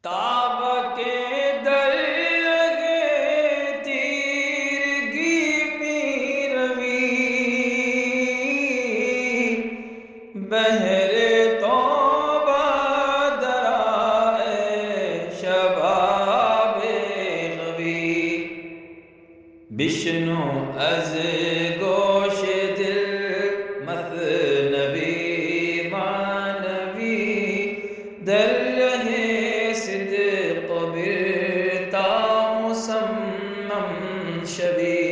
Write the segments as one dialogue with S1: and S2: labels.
S1: تاب کے درگے تیرگی می روی بہر توبہ درائے شباب غوی بشنو از گوش دل مثنوی معنوی در رہے صدق برتا مسمم شوی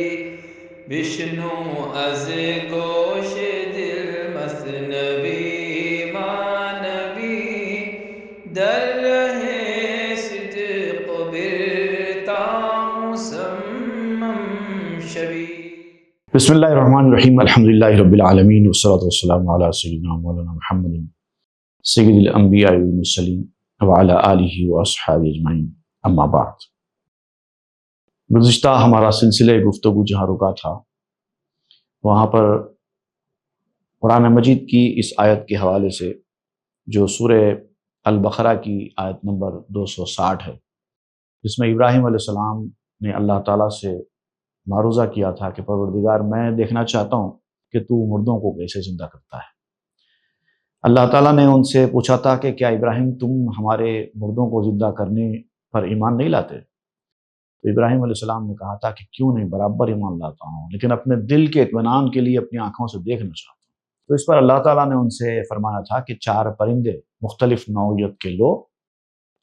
S1: بشنو از گوش دل مثنوی معنوی در رہے صدق برتا مسمم شوی۔
S2: بسم اللہ الرحمن الرحیم، الحمدللہ رب العالمین، والصلاة والسلام علی سیدنا مولانا محمد سید الانبیاء والمرسلین وعلی آلہ واصحابہ اجمعین، اما بعد۔ گزشتہ ہمارا سلسلہ گفتگو جہاں رکا تھا وہاں پر قرآن مجید کی اس آیت کے حوالے سے جو سورہ البقرہ کی آیت نمبر 260 ہے، جس میں ابراہیم علیہ السلام نے اللہ تعالیٰ سے معروضہ کیا تھا کہ پروردگار میں دیکھنا چاہتا ہوں کہ تو مردوں کو کیسے زندہ کرتا ہے۔ اللہ تعالیٰ نے ان سے پوچھا تھا کہ کیا ابراہیم تم ہمارے مردوں کو زندہ کرنے پر ایمان نہیں لاتے؟ تو ابراہیم علیہ السلام نے کہا تھا کہ کیوں نہیں، برابر ایمان لاتا ہوں، لیکن اپنے دل کے اطمینان کے لیے اپنی آنکھوں سے دیکھنا چاہتا ہوں۔ تو اس پر اللہ تعالیٰ نے ان سے فرمایا تھا کہ 4 پرندے مختلف نوعیت کے لو،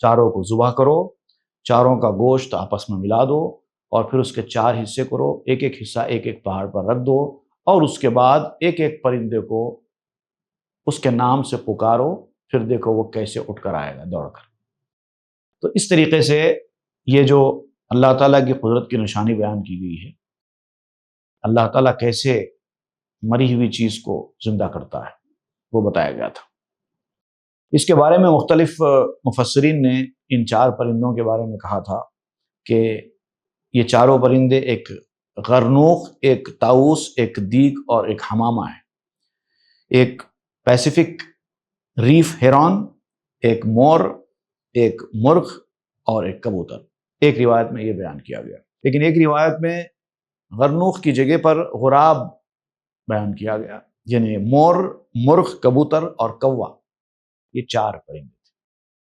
S2: چاروں کو ذبح کرو، چاروں کا گوشت آپس میں ملا دو اور پھر اس کے 4 حصے کرو، ایک ایک حصہ ایک ایک پہاڑ پر رکھ دو، اور اس کے بعد ایک ایک پرندے کو اس کے نام سے پکارو، پھر دیکھو وہ کیسے اٹھ کر آئے گا دوڑ کر۔ تو اس طریقے سے یہ جو اللہ تعالیٰ کی قدرت کی نشانی بیان کی گئی ہے، اللہ تعالیٰ کیسے مری ہوئی چیز کو زندہ کرتا ہے وہ بتایا گیا تھا۔ اس کے بارے میں مختلف مفسرین نے ان 4 پرندوں کے بارے میں کہا تھا کہ یہ چاروں پرندے ایک غرنوخ، ایک طاؤس، ایک دیگ اور ایک حمامہ ہے۔ ایک پیسیفک ریف ہیرون، ایک مور، ایک مرغ اور ایک کبوتر۔ ایک روایت میں یہ بیان کیا گیا، لیکن ایک روایت میں غرنوخ کی جگہ پر غراب بیان کیا گیا، یعنی مور، مرغ، کبوتر اور کوا، یہ 4 پرندے تھے۔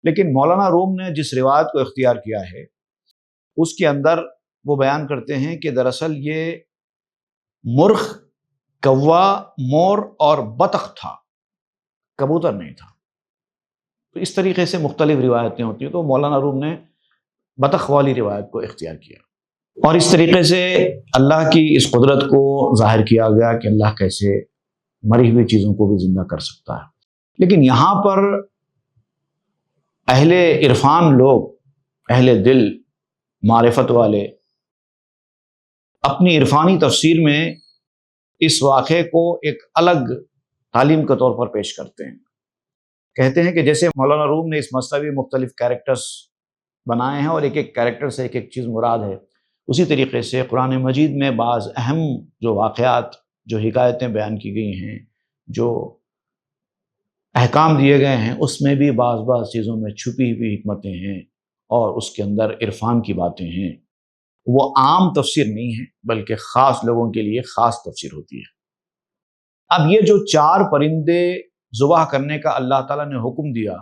S2: لیکن مولانا روم نے جس روایت کو اختیار کیا ہے اس کے اندر وہ بیان کرتے ہیں کہ دراصل یہ مرغ، کوا، مور اور بطخ تھا، کبوتر نہیں تھا۔ تو اس طریقے سے مختلف روایتیں ہوتی ہیں، تو مولانا روم نے بطخ والی روایت کو اختیار کیا، اور اس طریقے سے اللہ کی اس قدرت کو ظاہر کیا گیا کہ اللہ کیسے مری ہوئی چیزوں کو بھی زندہ کر سکتا ہے۔ لیکن یہاں پر اہل عرفان لوگ، اہل دل، معرفت والے اپنی عرفانی تفسیر میں اس واقعے کو ایک الگ تعلیم کے طور پر پیش کرتے ہیں۔ کہتے ہیں کہ جیسے مولانا روم نے اس مصنوی مختلف کیریکٹرز بنائے ہیں اور ایک ایک کیریکٹر سے ایک ایک چیز مراد ہے، اسی طریقے سے قرآن مجید میں بعض اہم جو واقعات، جو حکایتیں بیان کی گئی ہیں، جو احکام دیے گئے ہیں، اس میں بھی بعض چیزوں میں چھپی ہوئی حکمتیں ہیں اور اس کے اندر عرفان کی باتیں ہیں۔ وہ عام تفسیر نہیں ہے بلکہ خاص لوگوں کے لیے خاص تفسیر ہوتی ہے۔ اب یہ جو 4 پرندے ذبح کرنے کا اللہ تعالیٰ نے حکم دیا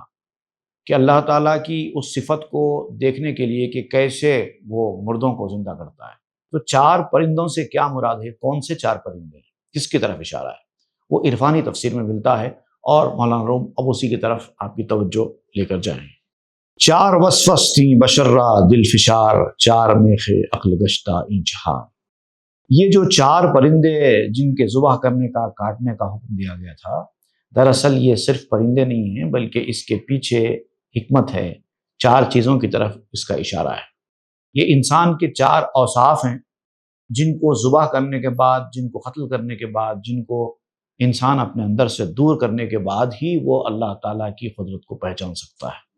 S2: کہ اللہ تعالیٰ کی اس صفت کو دیکھنے کے لیے کہ کیسے وہ مردوں کو زندہ کرتا ہے، تو 4 پرندوں سے کیا مراد ہے؟ کون سے 4 پرندے ہیں؟ کس کی طرف اشارہ ہے؟ وہ عرفانی تفسیر میں ملتا ہے، اور مولانا روم اب اسی کی طرف آپ کی توجہ لے کر جائیں۔ 4 وسوستی بشرا دل فشار، 4 میخ عقل گشتہ این چہار۔ یہ جو 4 پرندے جن کے ذبح کرنے کا، کاٹنے کا حکم دیا گیا تھا، دراصل یہ صرف پرندے نہیں ہیں بلکہ اس کے پیچھے حکمت ہے، 4 چیزوں کی طرف اس کا اشارہ ہے۔ یہ انسان کے 4 اوصاف ہیں جن کو ذبح کرنے کے بعد، جن کو قتل کرنے کے بعد، جن کو انسان اپنے اندر سے دور کرنے کے بعد ہی وہ اللہ تعالیٰ کی قدرت کو پہچان سکتا ہے،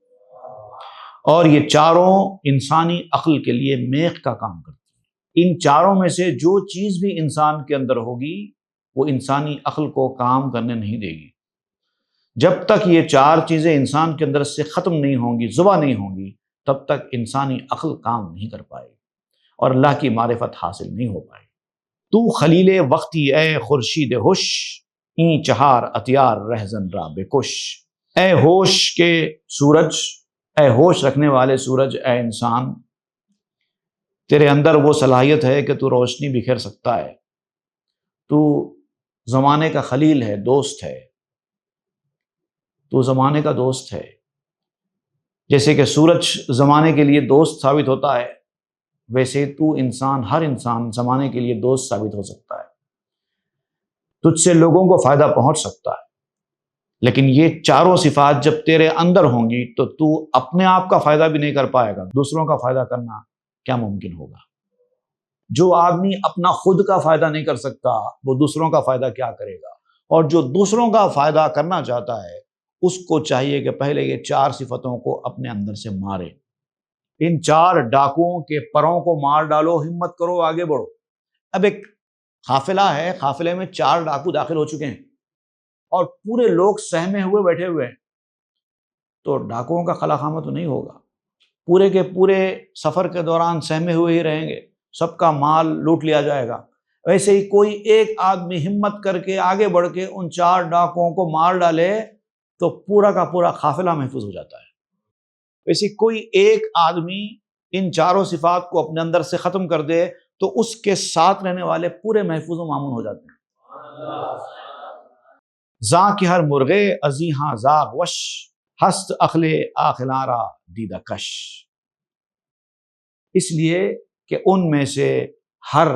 S2: اور یہ 4 انسانی عقل کے لیے میخ کا کام کرتی ہیں۔ ان 4 میں سے جو چیز بھی انسان کے اندر ہوگی وہ انسانی عقل کو کام کرنے نہیں دے گی۔ جب تک یہ 4 چیزیں انسان کے اندر سے ختم نہیں ہوں گی، ذبح نہیں ہوں گی، تب تک انسانی عقل کام نہیں کر پائے اور اللہ کی معرفت حاصل نہیں ہو پائے۔ تو خلیل وقتی اے خورشید ہوش، این چہار اتیار رہزن را بکش۔ اے ہوش کے سورج، اے ہوش رکھنے والے سورج، اے انسان، تیرے اندر وہ صلاحیت ہے کہ تو روشنی بکھیر سکتا ہے، تو زمانے کا خلیل ہے، دوست ہے، تو زمانے کا دوست ہے۔ جیسے کہ سورج زمانے کے لیے دوست ثابت ہوتا ہے، ویسے تو انسان، ہر انسان زمانے کے لیے دوست ثابت ہو سکتا ہے، تجھ سے لوگوں کو فائدہ پہنچ سکتا ہے۔ لیکن یہ چاروں صفات جب تیرے اندر ہوں گی تو اپنے آپ کا فائدہ بھی نہیں کر پائے گا، دوسروں کا فائدہ کرنا کیا ممکن ہوگا؟ جو آدمی اپنا خود کا فائدہ نہیں کر سکتا وہ دوسروں کا فائدہ کیا کرے گا؟ اور جو دوسروں کا فائدہ کرنا چاہتا ہے اس کو چاہیے کہ پہلے یہ چار صفتوں کو اپنے اندر سے مارے۔ ان چار ڈاکوؤں کے پروں کو مار ڈالو، ہمت کرو، آگے بڑھو۔ اب ایک قافلہ ہے، قافلے میں 4 ڈاکو داخل ہو چکے ہیں اور پورے لوگ سہمے ہوئے بیٹھے ہوئے ہیں، تو ڈاکوؤں کا خلا خامہ تو نہیں ہوگا، پورے کے پورے سفر کے دوران سہمے ہوئے ہی رہیں گے، سب کا مال لوٹ لیا جائے گا۔ ویسے ہی کوئی ایک آدمی ہمت کر کے آگے بڑھ کے ان 4 ڈاکوؤں کو مار ڈالے تو پورا کا پورا قافلہ محفوظ ہو جاتا ہے۔ ویسے کوئی ایک آدمی ان چاروں صفات کو اپنے اندر سے ختم کر دے تو اس کے ساتھ رہنے والے پورے محفوظ و مامون ہو جاتے ہیں۔ زاں کی ہر مرغے ازیہاں زاغ وش، ہست اخلے آخلارا دیدہ کش۔ اس لیے کہ ان میں سے ہر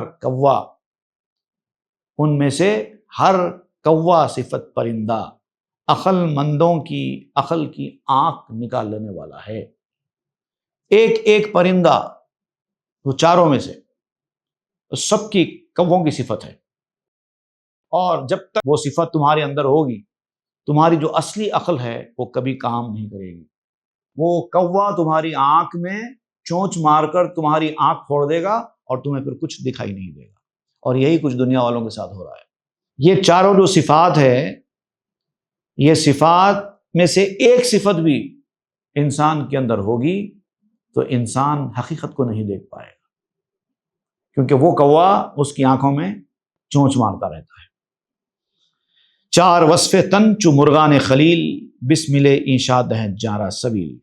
S2: کوا صفت پرندہ عقل مندوں کی عقل کی آنکھ نکال لینے والا ہے۔ ایک ایک پرندہ، وہ چاروں میں سے سب کی کووں کی صفت ہے، اور جب تک وہ صفت تمہارے اندر ہوگی تمہاری جو اصلی عقل ہے وہ کبھی کام نہیں کرے گی۔ وہ کوا تمہاری آنکھ میں چونچ مار کر تمہاری آنکھ پھوڑ دے گا اور تمہیں پھر کچھ دکھائی نہیں دے گا، اور یہی کچھ دنیا والوں کے ساتھ ہو رہا ہے۔ یہ چاروں جو صفات ہے، یہ صفات میں سے ایک صفت بھی انسان کے اندر ہوگی تو انسان حقیقت کو نہیں دیکھ پائے گا، کیونکہ وہ کوا اس کی آنکھوں میں چونچ مارتا رہتا ہے۔ 4 وصف تن چو مرغان خلیل، بسمل انشاد ہے جارا سبیل۔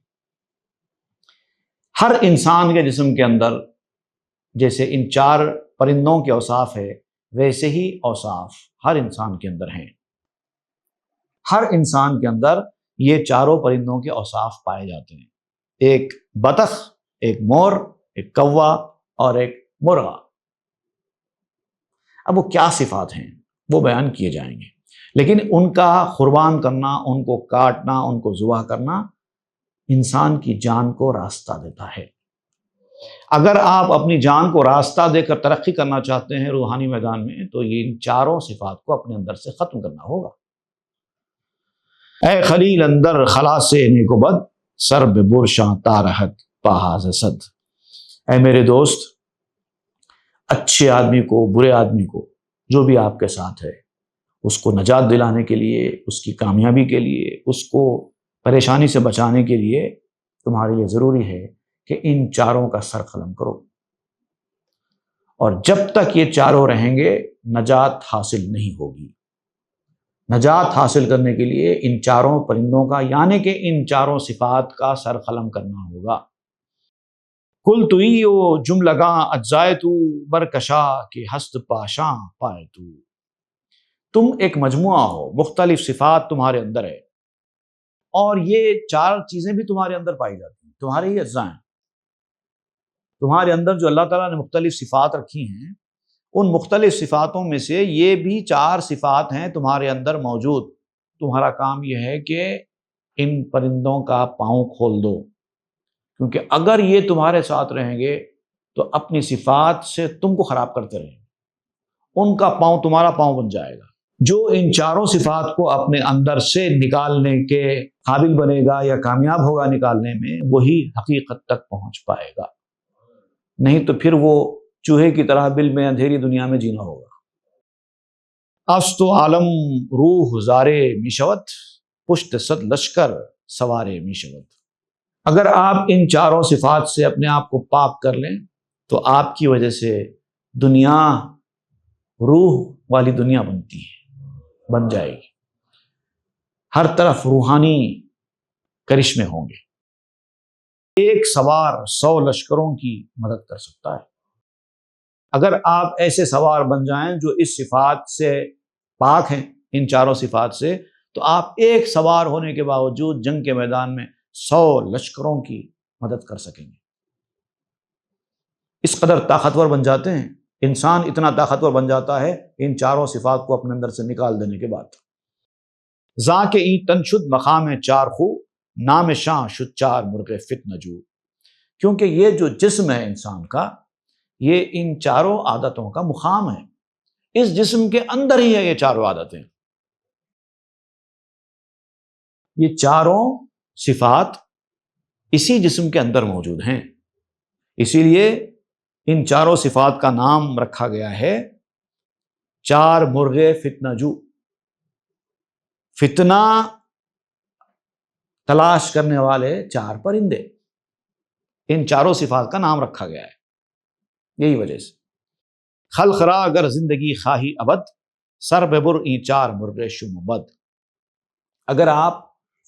S2: ہر انسان کے جسم کے اندر جیسے ان 4 پرندوں کے اوصاف ہے، ویسے ہی اوصاف ہر انسان کے اندر ہیں۔ ہر انسان کے اندر یہ چاروں پرندوں کے اوصاف پائے جاتے ہیں، ایک بطخ، ایک مور، ایک کوا اور ایک مرغا۔ اب وہ کیا صفات ہیں وہ بیان کیے جائیں گے، لیکن ان کا قربان کرنا، ان کو کاٹنا، ان کو ذبح کرنا انسان کی جان کو راستہ دیتا ہے۔ اگر آپ اپنی جان کو راستہ دے کر ترقی کرنا چاہتے ہیں روحانی میدان میں تو یہ ان چاروں صفات کو اپنے اندر سے ختم کرنا ہوگا۔ اے خلیل اندر خلا سے نیک و بد، سر بے برشاں تارہت پاہاز صد۔ اے میرے دوست، اچھے آدمی کو، برے آدمی کو، جو بھی آپ کے ساتھ ہے، اس کو نجات دلانے کے لیے، اس کی کامیابی کے لیے، اس کو پریشانی سے بچانے کے لیے تمہارے لیے ضروری ہے کہ ان چاروں کا سر قلم کرو، اور جب تک یہ چاروں رہیں گے نجات حاصل نہیں ہوگی۔ نجات حاصل کرنے کے لیے ان چاروں پرندوں کا، یعنی کہ ان چاروں صفات کا سر قلم کرنا ہوگا۔ کل توئی او جملگاں اجزائے تو، برکشا کہ ہست پاشاں پائے تو۔ تم ایک مجموعہ ہو، مختلف صفات تمہارے اندر ہے، اور یہ 4 چیزیں بھی تمہارے اندر پائی جاتی ہیں، تمہارے ہی اجزاء ہیں۔ تمہارے اندر جو اللہ تعالیٰ نے مختلف صفات رکھی ہیں، ان مختلف صفاتوں میں سے یہ بھی 4 صفات ہیں تمہارے اندر موجود۔ تمہارا کام یہ ہے کہ ان پرندوں کا پاؤں کھول دو، کیونکہ اگر یہ تمہارے ساتھ رہیں گے تو اپنی صفات سے تم کو خراب کرتے رہیں گے، ان کا پاؤں تمہارا پاؤں بن جائے گا۔ جو ان چاروں صفات کو اپنے اندر سے نکالنے کے قابل بنے گا یا کامیاب ہوگا نکالنے میں، وہی حقیقت تک پہنچ پائے گا، نہیں تو پھر وہ چوہے کی طرح بل میں اندھیری دنیا میں جینا ہوگا۔ است و عالم روح زارے میشوت، پشت صد لشکر سوارے میشوت۔ اگر آپ ان چاروں صفات سے اپنے آپ کو پاک کر لیں تو آپ کی وجہ سے دنیا روح والی دنیا بن جائے گی، ہر طرف روحانی کرشمے ہوں گے۔ ایک سوار 100 لشکروں کی مدد کر سکتا ہے۔ اگر آپ ایسے سوار بن جائیں جو اس صفات سے پاک ہیں، ان چاروں صفات سے، تو آپ ایک سوار ہونے کے باوجود جنگ کے میدان میں 100 لشکروں کی مدد کر سکیں گے۔ اس قدر طاقتور بن جاتے ہیں، انسان اتنا طاقتور بن جاتا ہے ان چاروں صفات کو اپنے اندر سے نکال دینے کے بعد۔ ذا کے ای تن شد مقام چار خو، نام شاں شد چار مرغ فتنہ جو۔ کیونکہ یہ جو جسم ہے انسان کا، یہ ان چاروں عادتوں کا مقام ہے، اس جسم کے اندر ہی ہے یہ چاروں عادتیں، یہ چاروں صفات اسی جسم کے اندر موجود ہیں۔ اسی لیے ان چاروں صفات کا نام رکھا گیا ہے چار مرغے فتنہ جو۔ فتنہ تلاش کرنے والے چار پرندے، ان چاروں صفات کا نام رکھا گیا ہے یہی وجہ سے۔ خلخرا اگر زندگی خواہی ابد، سر ببر ای چار مرغے شم بد۔ اگر آپ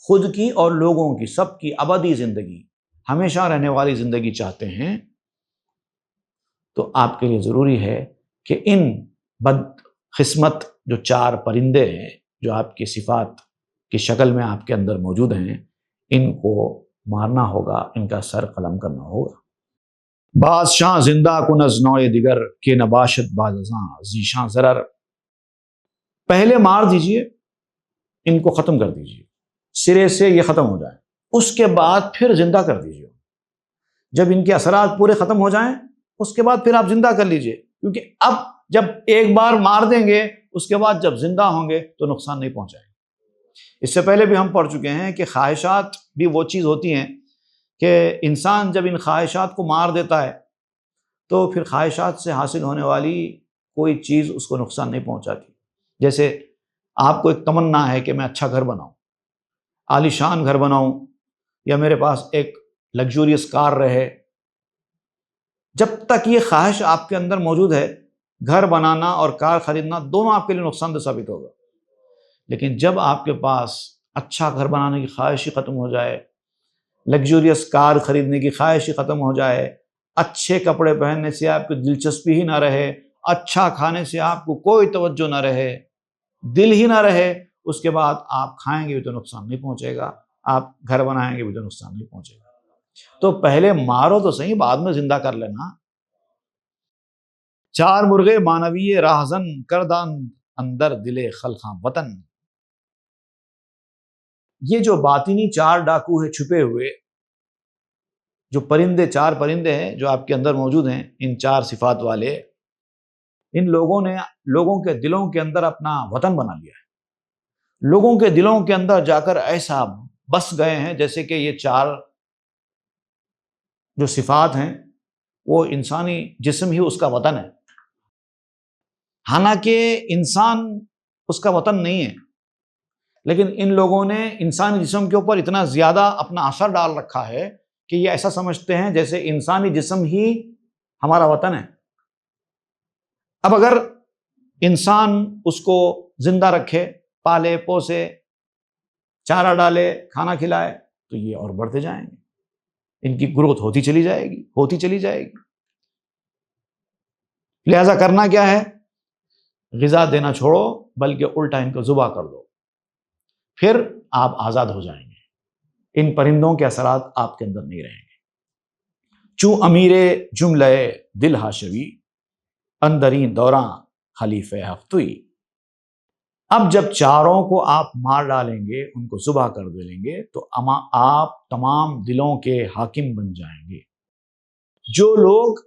S2: خود کی اور لوگوں کی، سب کی ابدی زندگی، ہمیشہ رہنے والی زندگی چاہتے ہیں تو آپ کے لیے ضروری ہے کہ ان بد قسمت جو چار پرندے ہیں جو آپ کی صفات کی شکل میں آپ کے اندر موجود ہیں، ان کو مارنا ہوگا، ان کا سر قلم کرنا ہوگا۔ بادشاہ زندہ کن از نوع دیگر کہ نباشد بازاں ذیشاں ضرر۔ پہلے مار دیجئے، ان کو ختم کر دیجئے، سرے سے یہ ختم ہو جائیں، اس کے بعد پھر زندہ کر دیجئے۔ جب ان کے اثرات پورے ختم ہو جائیں اس کے بعد پھر آپ زندہ کر لیجئے، کیونکہ اب جب ایک بار مار دیں گے اس کے بعد جب زندہ ہوں گے تو نقصان نہیں پہنچائیں گے۔ اس سے پہلے بھی ہم پڑھ چکے ہیں کہ خواہشات بھی وہ چیز ہوتی ہیں کہ انسان جب ان خواہشات کو مار دیتا ہے تو پھر خواہشات سے حاصل ہونے والی کوئی چیز اس کو نقصان نہیں پہنچاتی۔ جیسے آپ کو ایک تمنا ہے کہ میں اچھا گھر بناؤں، عالی شان گھر بناؤں، یا میرے پاس ایک لگژوریس کار رہے۔ جب تک یہ خواہش آپ کے اندر موجود ہے، گھر بنانا اور کار خریدنا دونوں آپ کے لیے نقصان دہ ثابت ہوگا۔ لیکن جب آپ کے پاس اچھا گھر بنانے کی خواہش ہی ختم ہو جائے، لگژوریس کار خریدنے کی خواہش ہی ختم ہو جائے، اچھے کپڑے پہننے سے آپ کی دلچسپی ہی نہ رہے، اچھا کھانے سے آپ کو کوئی توجہ نہ رہے، دل ہی نہ رہے، اس کے بعد آپ کھائیں گے بھی تو نقصان نہیں پہنچے گا، آپ گھر بنائیں گے بھی تو نقصان نہیں پہنچے گا۔ تو پہلے مارو تو صحیح، بعد میں زندہ کر لینا۔ چار مرغے مانوی راہزن کردان اندر دل خلخاں وطن۔ یہ جو باطنی چار ڈاکو ہے چھپے ہوئے، جو پرندے، چار پرندے ہیں جو آپ کے اندر موجود ہیں، ان چار صفات والے، ان لوگوں نے لوگوں کے دلوں کے اندر اپنا وطن بنا لیا ہے، لوگوں کے دلوں کے اندر جا کر ایسا بس گئے ہیں جیسے کہ یہ چار جو صفات ہیں وہ انسانی جسم ہی اس کا وطن ہے، حالانکہ انسان اس کا وطن نہیں ہے، لیکن ان لوگوں نے انسانی جسم کے اوپر اتنا زیادہ اپنا اثر ڈال رکھا ہے کہ یہ ایسا سمجھتے ہیں جیسے انسانی جسم ہی ہمارا وطن ہے۔ اب اگر انسان اس کو زندہ رکھے، پالے پوسے، چارہ ڈالے، کھانا کھلائے، تو یہ اور بڑھتے جائیں گے، ان کی گروتھ ہوتی چلی جائے گی۔ لہذا کرنا کیا ہے؟ غذا دینا چھوڑو، بلکہ الٹا ان کو ذبح کر دو، پھر آپ آزاد ہو جائیں گے، ان پرندوں کے اثرات آپ کے اندر نہیں رہیں گے۔ چوں امیر جملہ دل ہاشوی، اندرین دوراں خلیفہ ہفتوئی۔ اب جب چاروں کو آپ مار ڈالیں گے، ان کو ذبح کر دیں گے، تو آپ تمام دلوں کے حاکم بن جائیں گے۔ جو لوگ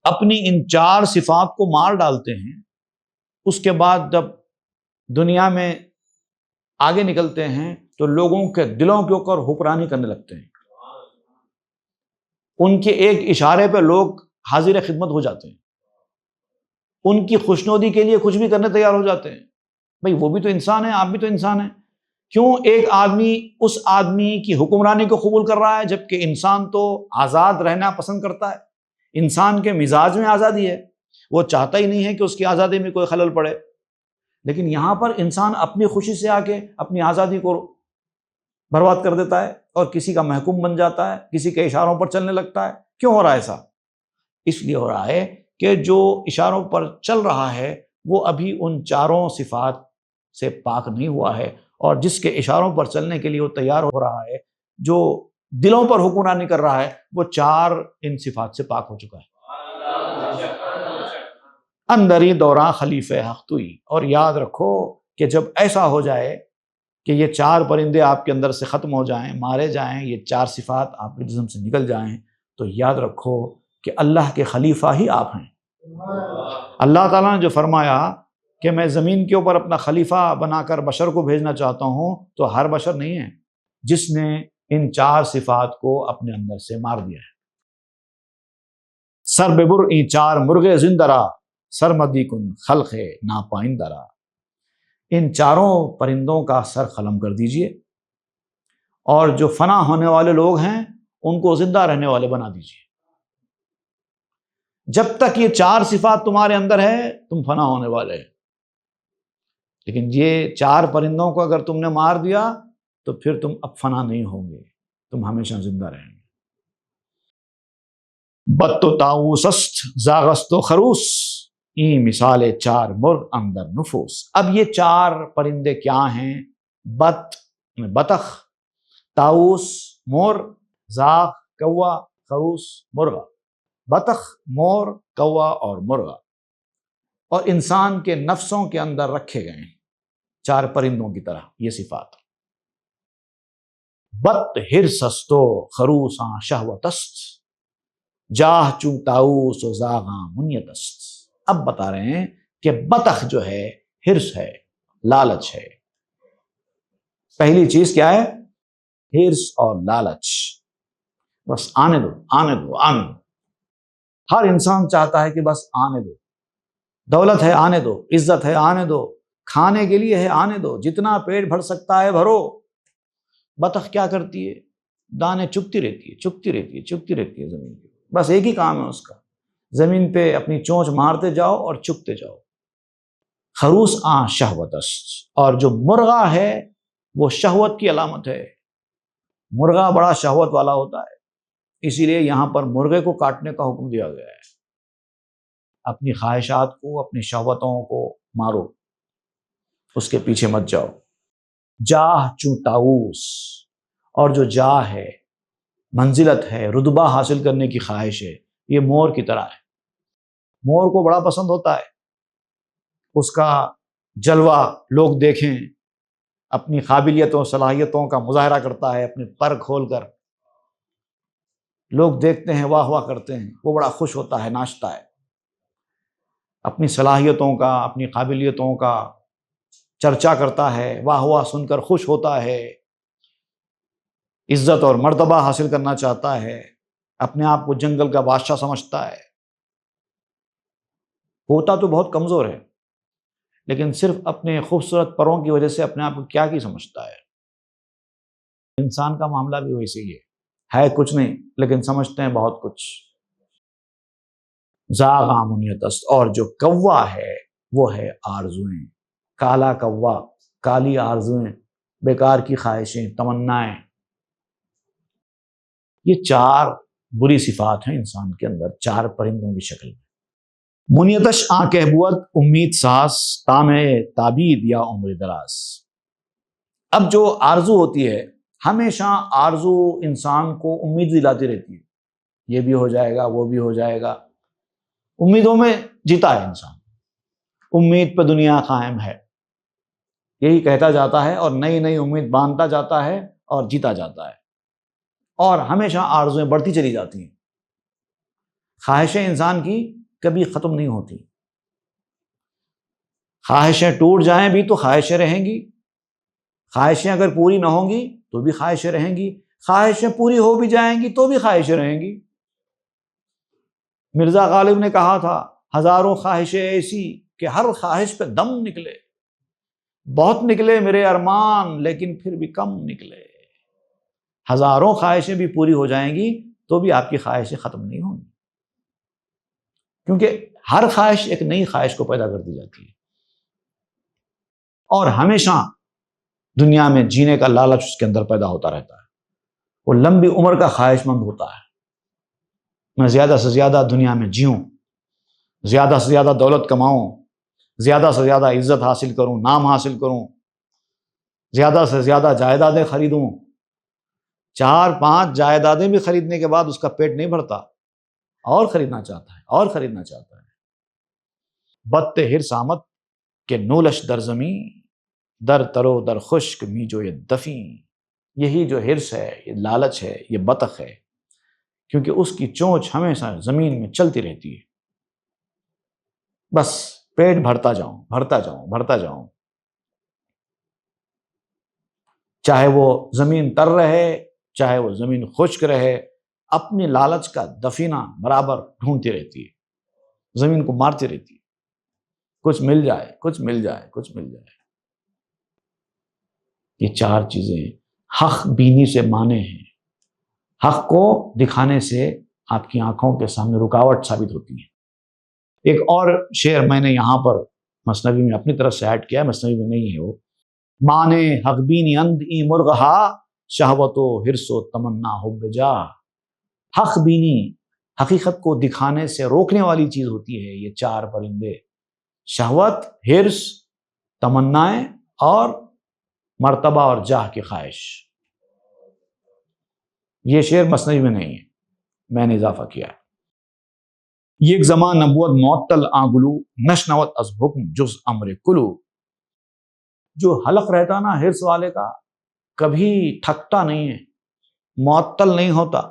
S2: اپنی ان چار صفات کو مار ڈالتے ہیں، اس کے بعد جب دنیا میں آگے نکلتے ہیں تو لوگوں کے دلوں کے اوپر حکمرانی کرنے لگتے ہیں، ان کے ایک اشارے پہ لوگ حاضر خدمت ہو جاتے ہیں، ان کی خوشنودی کے لیے کچھ بھی کرنے تیار ہو جاتے ہیں۔ بھئی وہ بھی تو انسان ہے، آپ بھی تو انسان ہیں، کیوں ایک آدمی اس آدمی کی حکمرانی کو قبول کر رہا ہے جبکہ انسان تو آزاد رہنا پسند کرتا ہے؟ انسان کے مزاج میں آزادی ہے، وہ چاہتا ہی نہیں ہے کہ اس کی آزادی میں کوئی خلل پڑے، لیکن یہاں پر انسان اپنی خوشی سے آ کے اپنی آزادی کو برباد کر دیتا ہے اور کسی کا محکوم بن جاتا ہے، کسی کے اشاروں پر چلنے لگتا ہے۔ کیوں ہو رہا ہے ایسا؟ اس لیے ہو رہا ہے کہ جو اشاروں پر چل رہا ہے وہ ابھی ان چاروں صفات سے پاک نہیں ہوا ہے، اور جس کے اشاروں پر چلنے کے لیے وہ تیار ہو رہا ہے، جو دلوں پر حکمرانی کر رہا ہے، وہ چار ان صفات سے پاک ہو چکا ہے۔ اندری دوراں خلیفہ حق توئی، اور یاد رکھو کہ جب ایسا ہو جائے کہ یہ چار پرندے آپ کے اندر سے ختم ہو جائیں، مارے جائیں، یہ چار صفات آپ کے جسم سے نکل جائیں، تو یاد رکھو کہ اللہ کے خلیفہ ہی آپ ہیں۔ اللہ تعالیٰ نے جو فرمایا کہ میں زمین کے اوپر اپنا خلیفہ بنا کر بشر کو بھیجنا چاہتا ہوں، تو ہر بشر نہیں ہے جس نے ان چار صفات کو اپنے اندر سے مار دیا ہے۔ سر ببر این چار مرغ زندرا، سر مدی کن خلق ناپائندرا، ان چاروں پرندوں کا سر قلم کر دیجئے، اور جو فنا ہونے والے لوگ ہیں ان کو زندہ رہنے والے بنا دیجئے۔ جب تک یہ چار صفات تمہارے اندر ہے تم فنا ہونے والے ہیں، لیکن یہ چار پرندوں کو اگر تم نے مار دیا تو پھر تم اب فنا نہیں ہوں گے، تم ہمیشہ زندہ رہیں گے۔ بت و طاؤس است زاغست و خروس، این مثال چار مرغ اندر نفوس۔ اب یہ چار پرندے کیا ہیں؟ بت بطخ، طاؤس مور، زاغ کوا، خروس مرغا۔ بطخ، مور، کوا اور مرغا، اور انسان کے نفسوں کے اندر رکھے گئے ہیں چار پرندوں کی طرح یہ صفات۔ بت ہرس است و خروساں شہوت است، جاہ چوں طاؤس و زاغاں منیت است۔ اب بتا رہے ہیں کہ بطخ جو ہے ہرس ہے، لالچ ہے۔ پہلی چیز کیا ہے؟ ہرس اور لالچ، بس آنے دو آنے دو آنے دو۔ ہر انسان چاہتا ہے کہ بس آنے دو، دولت ہے آنے دو، عزت ہے آنے دو، کھانے کے لیے ہے آنے دو، جتنا پیٹ بھر سکتا ہے بھرو۔ بطخ کیا کرتی ہے؟ دانے چگتی رہتی ہے، چگتی رہتی ہے، چگتی رہتی ہے زمین پہ، بس ایک ہی کام ہے اس کا، زمین پہ اپنی چونچ مارتے جاؤ اور چگتے جاؤ۔ خروس آں شہوت است، اور جو مرغا ہے وہ شہوت کی علامت ہے، مرغا بڑا شہوت والا ہوتا ہے، اسی لیے یہاں پر مرغے کو کاٹنے کا حکم دیا گیا ہے۔ اپنی خواہشات کو، اپنی شہوتوں کو مارو، اس کے پیچھے مت جاؤ۔ جاہ چوں طاؤس، اور جو جاہ ہے، منزلت ہے، رتبہ حاصل کرنے کی خواہش ہے، یہ مور کی طرح ہے۔ مور کو بڑا پسند ہوتا ہے اس کا جلوہ لوگ دیکھیں، اپنی قابلیتوں صلاحیتوں کا مظاہرہ کرتا ہے اپنے پر کھول کر، لوگ دیکھتے ہیں، واہ واہ کرتے ہیں، وہ بڑا خوش ہوتا ہے، ناچتا ہے، اپنی صلاحیتوں کا، اپنی قابلیتوں کا چرچا کرتا ہے، واہ واہ سن کر خوش ہوتا ہے، عزت اور مرتبہ حاصل کرنا چاہتا ہے، اپنے آپ کو جنگل کا بادشاہ سمجھتا ہے۔ ہوتا تو بہت کمزور ہے، لیکن صرف اپنے خوبصورت پروں کی وجہ سے اپنے آپ کو کیا سمجھتا ہے۔ انسان کا معاملہ بھی ویسے ہی ہے کچھ نہیں لیکن سمجھتے ہیں بہت کچھ۔ زاغاں منیت است، اور جو کوا ہے وہ ہے آرزوئیں، کالا کوا، کالی آرزوئیں، بیکار کی خواہشیں، تمنائیں۔ یہ چار بری صفات ہیں انسان کے اندر، چار پرندوں کی شکل میں۔ منیتش آں کہبوت امید ساز، تام تابید یا عمر دراز۔ اب جو آرزو ہوتی ہے، ہمیشہ آرزو انسان کو امید دلاتی رہتی ہے، یہ بھی ہو جائے گا، وہ بھی ہو جائے گا، امیدوں میں جیتا ہے انسان، امید پہ دنیا قائم ہے، یہی کہتا جاتا ہے اور نئی نئی امید باندھتا جاتا ہے اور جیتا جاتا ہے، اور ہمیشہ آرزویں بڑھتی چلی جاتی ہیں۔ خواہشیں انسان کی کبھی ختم نہیں ہوتی، خواہشیں ٹوٹ جائیں بھی تو خواہشیں رہیں گی، خواہشیں اگر پوری نہ ہوں گی تو بھی خواہشیں رہیں گی، خواہشیں پوری ہو بھی جائیں گی تو بھی خواہشیں رہیں گی۔ مرزا غالب نے کہا تھا، ہزاروں خواہشیں ایسی کہ ہر خواہش پہ دم نکلے، بہت نکلے میرے ارمان لیکن پھر بھی کم نکلے، ہزاروں خواہشیں بھی پوری ہو جائیں گی تو بھی آپ کی خواہشیں ختم نہیں ہوں گی، کیونکہ ہر خواہش ایک نئی خواہش کو پیدا کر دی جاتی ہے، اور ہمیشہ دنیا میں جینے کا لالچ اس کے اندر پیدا ہوتا رہتا ہے، وہ لمبی عمر کا خواہش مند ہوتا ہے، میں زیادہ سے زیادہ دنیا میں جیوں، زیادہ سے زیادہ دولت کماؤں، زیادہ سے زیادہ عزت حاصل کروں، نام حاصل کروں، زیادہ سے زیادہ جائیدادیں خریدوں۔ 4-5 جائیدادیں بھی خریدنے کے بعد اس کا پیٹ نہیں بھرتا، اور خریدنا چاہتا ہے، اور خریدنا چاہتا ہے۔ بت ہرس آمد کہ نولش در زمیں، در ترو در خشک می جو یہ دفیں۔ یہی جو ہرس ہے، یہ لالچ ہے، یہ بطخ ہے، کیونکہ اس کی چونچ ہمیشہ زمین میں چلتی رہتی ہے، بس پیٹ بھرتا جاؤں، بھرتا جاؤں، بھرتا جاؤں، چاہے وہ زمین تر رہے، چاہے وہ زمین خشک رہے، اپنی لالچ کا دفینہ برابر ڈھونڈتی رہتی ہے، زمین کو مارتی رہتی ہے، کچھ مل جائے، کچھ مل جائے، کچھ مل جائے۔ یہ 4 چیزیں حق بینی سے مانے ہیں، حق کو دکھانے سے آپ کی آنکھوں کے سامنے رکاوٹ ثابت ہوتی ہے۔ ایک اور شعر میں نے یہاں پر مثنوی میں اپنی طرف سے ایڈ کیا ہے، مثنوی میں نہیں ہے وہ، مانے حق بینی اند ای مرغہا شہوت و حرص و تمنا حب جا۔ حق بینی حقیقت کو دکھانے سے روکنے والی چیز ہوتی ہے، یہ 4 پرندے، شہوت، حرص، تمنائیں اور مرتبہ اور جاہ کی خواہش۔ یہ شعر مثنوی میں نہیں ہے، میں نے اضافہ کیا ہے۔ یک زمان نبوت معطل آنگلو نشنوت از حکم جز امر کلو۔ جو حلق رہتا نا حرص والے کا، کبھی تھکتا نہیں ہے، معطل نہیں ہوتا،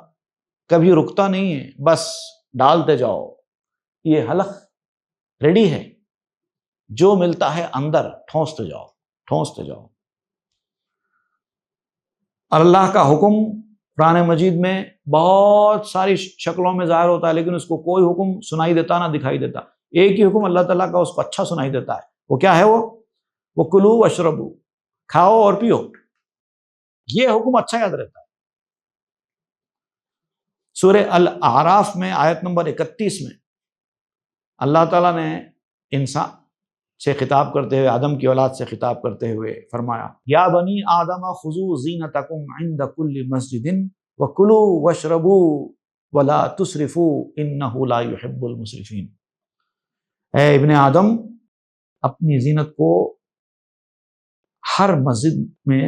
S2: کبھی رکتا نہیں ہے، بس ڈالتے جاؤ، یہ حلق ریڈی ہے، جو ملتا ہے اندر ٹھونستے جاؤ، ٹھونستے جاؤ۔ اللہ کا حکم قرآن مجید میں بہت ساری شکلوں میں ظاہر ہوتا ہے، لیکن اس کو کوئی حکم سنائی دیتا نہ دکھائی دیتا۔ ایک ہی حکم اللہ تعالیٰ کا اس کو اچھا سنائی دیتا ہے، وہ کیا ہے؟ وہ کلو واشربو، کھاؤ اور پیو، یہ حکم اچھا یاد رہتا ہے۔ سورہ الاعراف میں آیت نمبر 31 میں اللہ تعالیٰ نے انسان سے خطاب کرتے ہوئے، آدم کی اولاد سے خطاب کرتے ہوئے فرمایا، یا بنی آدم خذوا زینتکم عند کل مسجد وکلوا واشربوا ولا تسرفوا انہ لا یحب المسرفین۔ اے ابن آدم، اپنی زینت کو ہر مسجد میں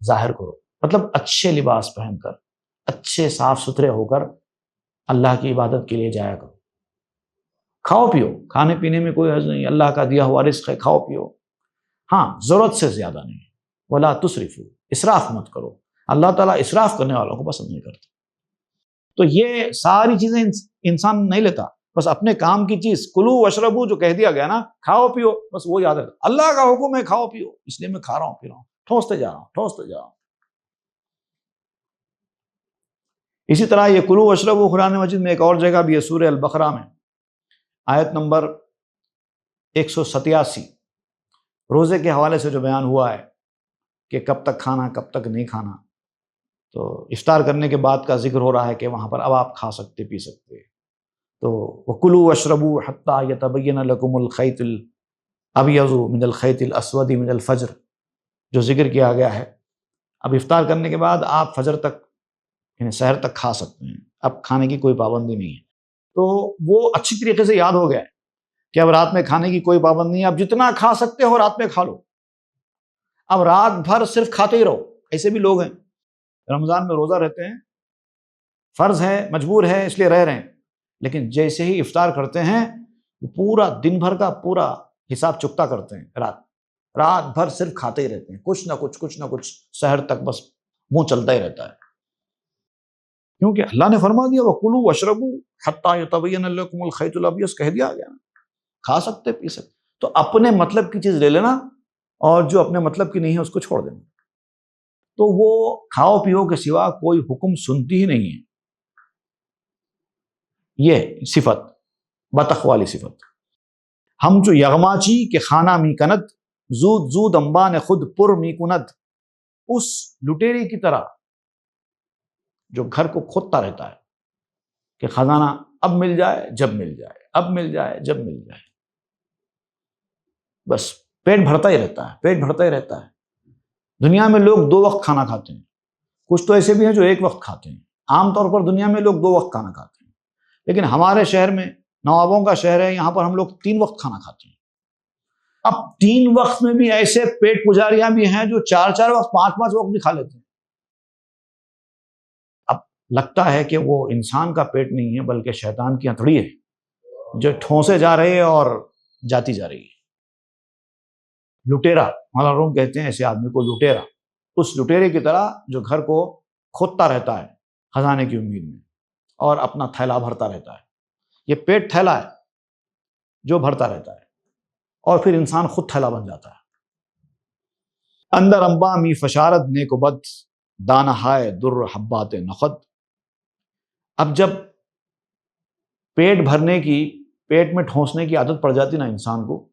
S2: ظاہر کرو، مطلب اچھے لباس پہن کر، اچھے صاف ستھرے ہو کر اللہ کی عبادت کے لیے جایا کرو۔ کھاؤ پیو، کھانے پینے میں کوئی حرج نہیں، اللہ کا دیا ہوا رزق ہے، کھاؤ پیو، ہاں ضرورت سے زیادہ نہیں۔ ولا تسرفوا، اسراف مت کرو، اللہ تعالیٰ اسراف کرنے والوں کو پسند نہیں کرتا۔ تو یہ ساری چیزیں انسان نہیں لیتا، بس اپنے کام کی چیز کلو واشربو جو کہہ دیا گیا نا، کھاؤ پیو، بس وہ یاد رکھتا، اللہ کا حکم ہے کھاؤ پیو، اس لیے میں کھا رہا ہوں، پی رہا ہوں، ٹھونستے جا رہا ہوں، ٹھونستے جا رہا ہوں۔ اسی طرح یہ کلو واشربو قرآن مجید میں ایک اور جگہ بھی ہے، سورہ البقرہ میں آیت نمبر 187، روزے کے حوالے سے جو بیان ہوا ہے کہ کب تک کھانا، کب تک نہیں کھانا، تو افطار کرنے کے بعد کا ذکر ہو رہا ہے کہ وہاں پر اب آپ کھا سکتے، پی سکتے۔ تو وَكُلُوا وَاشْرَبُوا حَتَّى يَتَبَيَّنَ لَكُمُ الْخَيْطُ الْأَبْيَضُ مِنَ الْخَيْطِ الْأَسْوَدِ مِنَ الْفَجْرِ، جو ذکر کیا گیا ہے۔ اب افطار کرنے کے بعد آپ فجر تک، یعنی سحر تک کھا سکتے ہیں، اب کھانے کی کوئی پابندی نہیں ہے۔ تو وہ اچھی طریقے سے یاد ہو گیا ہے کہ اب رات میں کھانے کی کوئی پابندی نہیں ہے، اب جتنا کھا سکتے ہو رات میں کھا لو، اب رات بھر صرف کھاتے ہی رہو۔ ایسے بھی لوگ ہیں رمضان میں روزہ رہتے ہیں، فرض ہے، مجبور ہے، اس لیے رہ رہے ہیں، لیکن جیسے ہی افطار کرتے ہیں پورا دن بھر کا پورا حساب چکتا کرتے ہیں، رات بھر صرف کھاتے ہی رہتے ہیں، کچھ نہ کچھ سحر تک بس منہ چلتا ہی رہتا ہے، کیونکہ اللہ نے فرما دیا وَكُلُوا وَاشْرَبُوا حَتَّى يَتَبَيَّنَ لَكُمُ الْخَيْطُ الْأَبْيَضُ، کہہ دیا گیا، کھا سکتے، پی سکتے۔ تو اپنے مطلب کی چیز لے لینا، اور جو اپنے مطلب کی نہیں ہے اس کو چھوڑ دینا۔ تو وہ کھاؤ پیو کے سوا کوئی حکم سنتی ہی نہیں ہے۔ یہ صفت، بطخ والی صفت۔ ہم جو یغماچی کے خانہ می کند زود زود انبان خود پر می کند، اس لٹیری کی طرح جو گھر کو کھودتا رہتا ہے کہ خزانہ اب مل جائے جب مل جائے، اب مل جائے جب مل جائے، بس پیٹ بھرتا ہی رہتا ہے، پیٹ بھرتا ہی رہتا ہے۔ دنیا میں لوگ 2 وقت کھانا کھاتے ہیں، کچھ تو ایسے بھی ہیں جو 1 وقت کھاتے ہیں۔ عام طور پر دنیا میں لوگ 2 وقت کھانا کھاتے ہیں، لیکن ہمارے شہر میں، نوابوں کا شہر ہے، یہاں پر ہم لوگ 3 وقت کھانا کھاتے ہیں۔ اب 3 وقت میں بھی ایسے پیٹ پجاریاں بھی ہیں جو 4 وقت، 5 وقت بھی کھا لیتے ہیں۔ اب لگتا ہے کہ وہ انسان کا پیٹ نہیں ہے بلکہ شیطان کی ہتھڑی ہے جو ٹھونسے جا رہی ہے اور جاتی جا رہی ہے۔ لٹیرا، مولانا روم کہتے ہیں ایسے آدمی کو لٹیرا، اس لٹیرے کی طرح جو گھر کو کھودتا رہتا ہے خزانے کی امید میں اور اپنا تھیلا بھرتا رہتا ہے۔ یہ پیٹ تھیلا ہے جو بھرتا رہتا ہے اور پھر انسان خود تھیلا بن جاتا ہے۔ اندر انبا می فشارت نیک و بد، دانہ ہائے در حبات نخد۔ اب جب پیٹ بھرنے کی، پیٹ میں ٹھونسنے کی عادت پڑ جاتی نا انسان کو،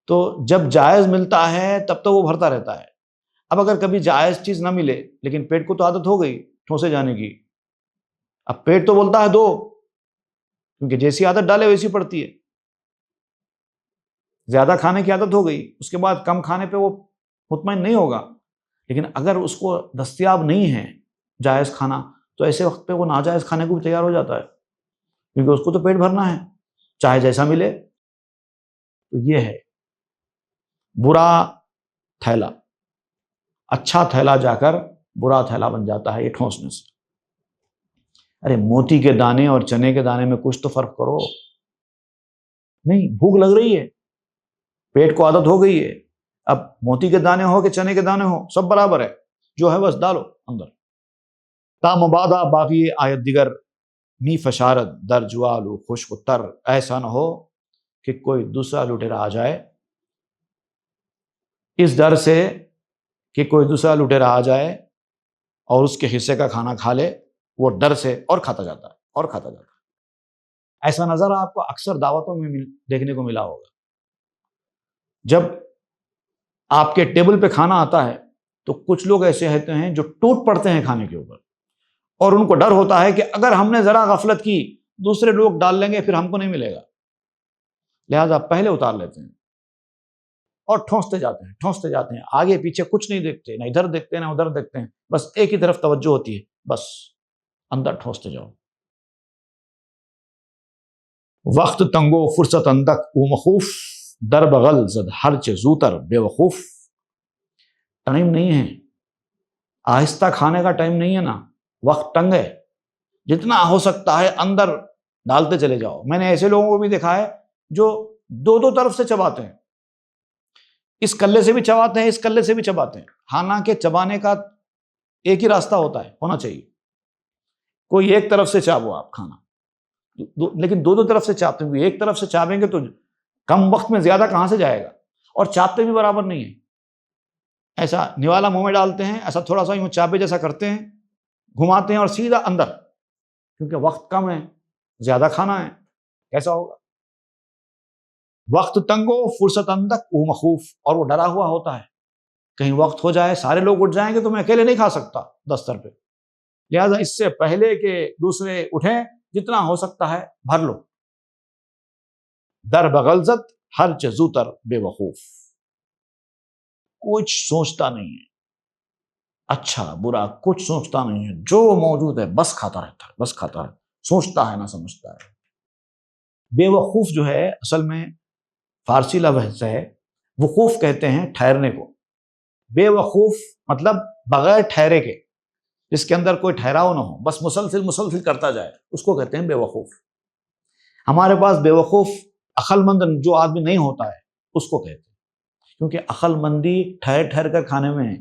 S2: تو جب جائز ملتا ہے تب تو وہ بھرتا رہتا ہے۔ اب اگر کبھی جائز چیز نہ ملے لیکن پیٹ کو تو عادت ہو گئی ٹھونسے جانے کی، اب پیٹ تو بولتا ہے دو، کیونکہ جیسی عادت ڈالے ویسی پڑتی ہے۔ زیادہ کھانے کی عادت ہو گئی، اس کے بعد کم کھانے پہ وہ مطمئن نہیں ہوگا، لیکن اگر اس کو دستیاب نہیں ہے جائز کھانا تو ایسے وقت پہ وہ ناجائز کھانے کو بھی تیار ہو جاتا ہے، کیونکہ اس کو تو پیٹ بھرنا ہے چاہے جیسا ملے۔ تو یہ ہے برا تھیلا، اچھا تھیلا جا کر برا تھیلا بن جاتا ہے یہ ٹھونسنے سے۔ ارے موتی کے دانے اور چنے کے دانے میں کچھ تو فرق کرو۔ نہیں، بھوک لگ رہی ہے، پیٹ کو عادت ہو گئی ہے، اب موتی کے دانے ہو کہ چنے کے دانے ہو سب برابر ہے، جو ہے بس ڈالو اندر۔ تا مبادا باقی آیت دیگر، می فشارت در جوالو خشک و تر، ایسا نہ ہو کہ کوئی دوسرا لٹیرا آ جائے، اس ڈر سے کہ کوئی دوسرا لٹیرا آ جائے اور اس کے حصے کا کھانا کھا لے، وہ ڈر سے اور کھاتا جاتا ہے اور کھاتا جاتا ہے۔ ایسا نظر آپ کو اکثر دعوتوں میں دیکھنے کو ملا ہوگا۔ جب آپ کے ٹیبل پہ کھانا آتا ہے تو کچھ لوگ ایسے ہوتے ہیں جو ٹوٹ پڑتے ہیں کھانے کے اوپر، اور ان کو ڈر ہوتا ہے کہ اگر ہم نے ذرا غفلت کی دوسرے لوگ ڈال لیں گے پھر ہم کو نہیں ملے گا، لہذا پہلے اتار لیتے ہیں اور ٹھونستے جاتے ہیں، ٹھونستے جاتے ہیں، آگے پیچھے کچھ نہیں دیکھتے، نہ ادھر دیکھتے ہیں نہ ادھر دیکھتے ہیں، بس ایک ہی طرف توجہ ہوتی ہے، بس اندر ٹھونستے جاؤ۔ وقت تنگو فرصت اندک او مخوف، در بغل زد ہرچ زوتر بے وقوف۔ ٹائم نہیں ہے، آہستہ کھانے کا ٹائم نہیں ہے نا، وقت تنگ ہے، جتنا ہو سکتا ہے اندر ڈالتے چلے جاؤ۔ میں نے ایسے لوگوں کو بھی دیکھا ہے جو 2 طرف سے چباتے ہیں، اس کلے سے بھی چباتے ہیں، اس کلے سے بھی چباتے ہیں، حالانکہ چبانے کا ایک ہی راستہ ہوتا ہے، ہونا چاہیے، کوئی ایک طرف سے چابو آپ کھانا، لیکن 2 طرف سے چاپتے ہیں، ایک طرف سے چابیں گے تو کم وقت میں زیادہ کہاں سے جائے گا، اور چاپتے بھی برابر نہیں ہیں۔ ایسا نوالا منہ میں ڈالتے ہیں، ایسا تھوڑا سا یوں چاپے جیسا کرتے ہیں، گھماتے ہیں اور سیدھا اندر، کیونکہ وقت کم ہے، زیادہ کھانا ہے، کیسا ہوگا؟ وقت تنگو فرصت اندک او مخوف، اور وہ ڈرا ہوا ہوتا ہے کہیں وقت ہو جائے سارے لوگ اٹھ جائیں گے تو میں اکیلے نہیں کھا سکتا دستر پہ، لہذا اس سے پہلے کہ دوسرے اٹھیں جتنا ہو سکتا ہے بھر لو۔ در بغلزت ہر چزوتر بے وقوف، کچھ سوچتا نہیں ہے، اچھا برا کچھ سوچتا نہیں ہے، جو موجود ہے بس کھاتا رہتا ہے، بس کھاتا ہے، سوچتا ہے نہ سمجھتا ہے۔ بے وقوف جو ہے اصل میں فارسی لفظ ہے، وقوف کہتے ہیں ٹھہرنے کو، بے وقوف مطلب بغیر ٹھہرے کے، جس کے اندر کوئی ٹھہراؤ نہ ہو، بس مسلسل کرتا جائے، اس کو کہتے ہیں بے وقوف۔ ہمارے پاس بے وقوف عقل مند جو آدمی نہیں ہوتا ہے اس کو کہتے ہیں، کیونکہ عقل مندی ٹھہر ٹھہر کر کھانے میں ہے،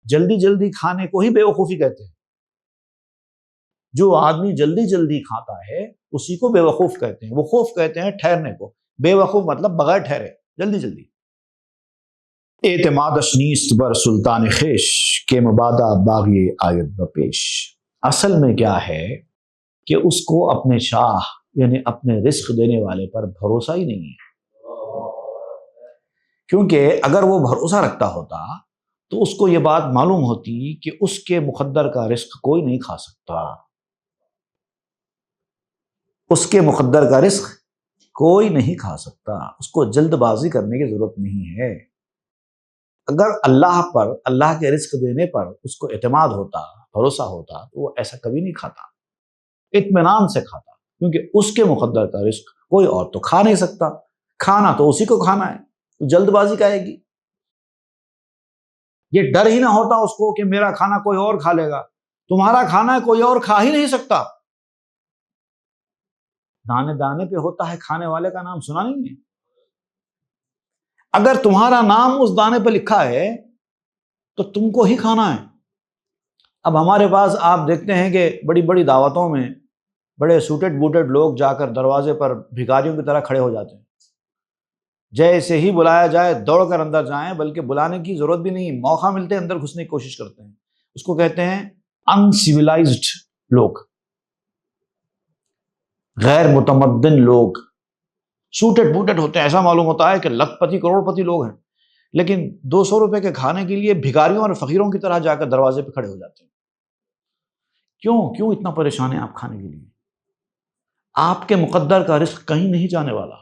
S2: جلدی جلدی کھانے کو ہی بے وقوفی کہتے ہیں۔ جو آدمی جلدی جلدی کھاتا ہے اسی کو بے وقوف کہتے ہیں، وقوف کہتے ہیں ٹھہرنے کو، بے وقوف مطلب بغیر ٹھہرے، جلدی جلدی۔ اعتمادش نیست بر سلطان خیش، کے مبادا باغی آیت بپیش۔ اصل میں کیا ہے کہ اس کو اپنے شاہ یعنی اپنے رزق دینے والے پر بھروسہ ہی نہیں ہے، کیونکہ اگر وہ بھروسہ رکھتا ہوتا تو اس کو یہ بات معلوم ہوتی کہ اس کے مقدر کا رزق کوئی نہیں کھا سکتا، اس کے مقدر کا رزق کوئی نہیں کھا سکتا، اس کو جلد بازی کرنے کی ضرورت نہیں ہے۔ اگر اللہ پر، اللہ کے رزق دینے پر اس کو اعتماد ہوتا، بھروسہ ہوتا، تو وہ ایسا کبھی نہیں کھاتا، اطمینان سے کھاتا، کیونکہ اس کے مقدر کا رزق کوئی اور تو کھا نہیں سکتا، کھانا تو اسی کو کھانا ہے، تو جلد بازی کا ہے گی۔ یہ ڈر ہی نہ ہوتا اس کو کہ میرا کھانا کوئی اور کھا لے گا، تمہارا کھانا کوئی اور کھا ہی نہیں سکتا۔ دانے دانے پہ ہوتا ہے کھانے والے کا نام، سنا نہیں ہے؟ اگر تمہارا نام اس دانے پہ لکھا ہے تو تم کو ہی کھانا ہے۔ اب ہمارے پاس آپ دیکھتے ہیں کہ بڑی بڑی دعوتوں میں بڑے سوٹڈ بوٹڈ لوگ جا کر دروازے پر بھکاریوں کی طرح کھڑے ہو جاتے ہیں، جیسے ہی بلایا جائے دوڑ کر اندر جائیں، بلکہ بلانے کی ضرورت بھی نہیں، موقع ملتے اندر گھسنے کی کوشش کرتے ہیں۔ اس کو کہتے ہیں انسیولائزڈ لوگ، غیر متمدن لوگ، سوٹڈ بوٹڈ ہوتے ہیں، ایسا معلوم ہوتا ہے کہ لکھ پتی کروڑ پتی لوگ ہیں، لیکن 200 روپے کے کھانے کے لیے بھکاریوں اور فقیروں کی طرح جا کر دروازے پہ کھڑے ہو جاتے ہیں۔ کیوں اتنا پریشان ہیں آپ کھانے کے لیے؟ آپ کے مقدر کا رزق کہیں نہیں جانے والا،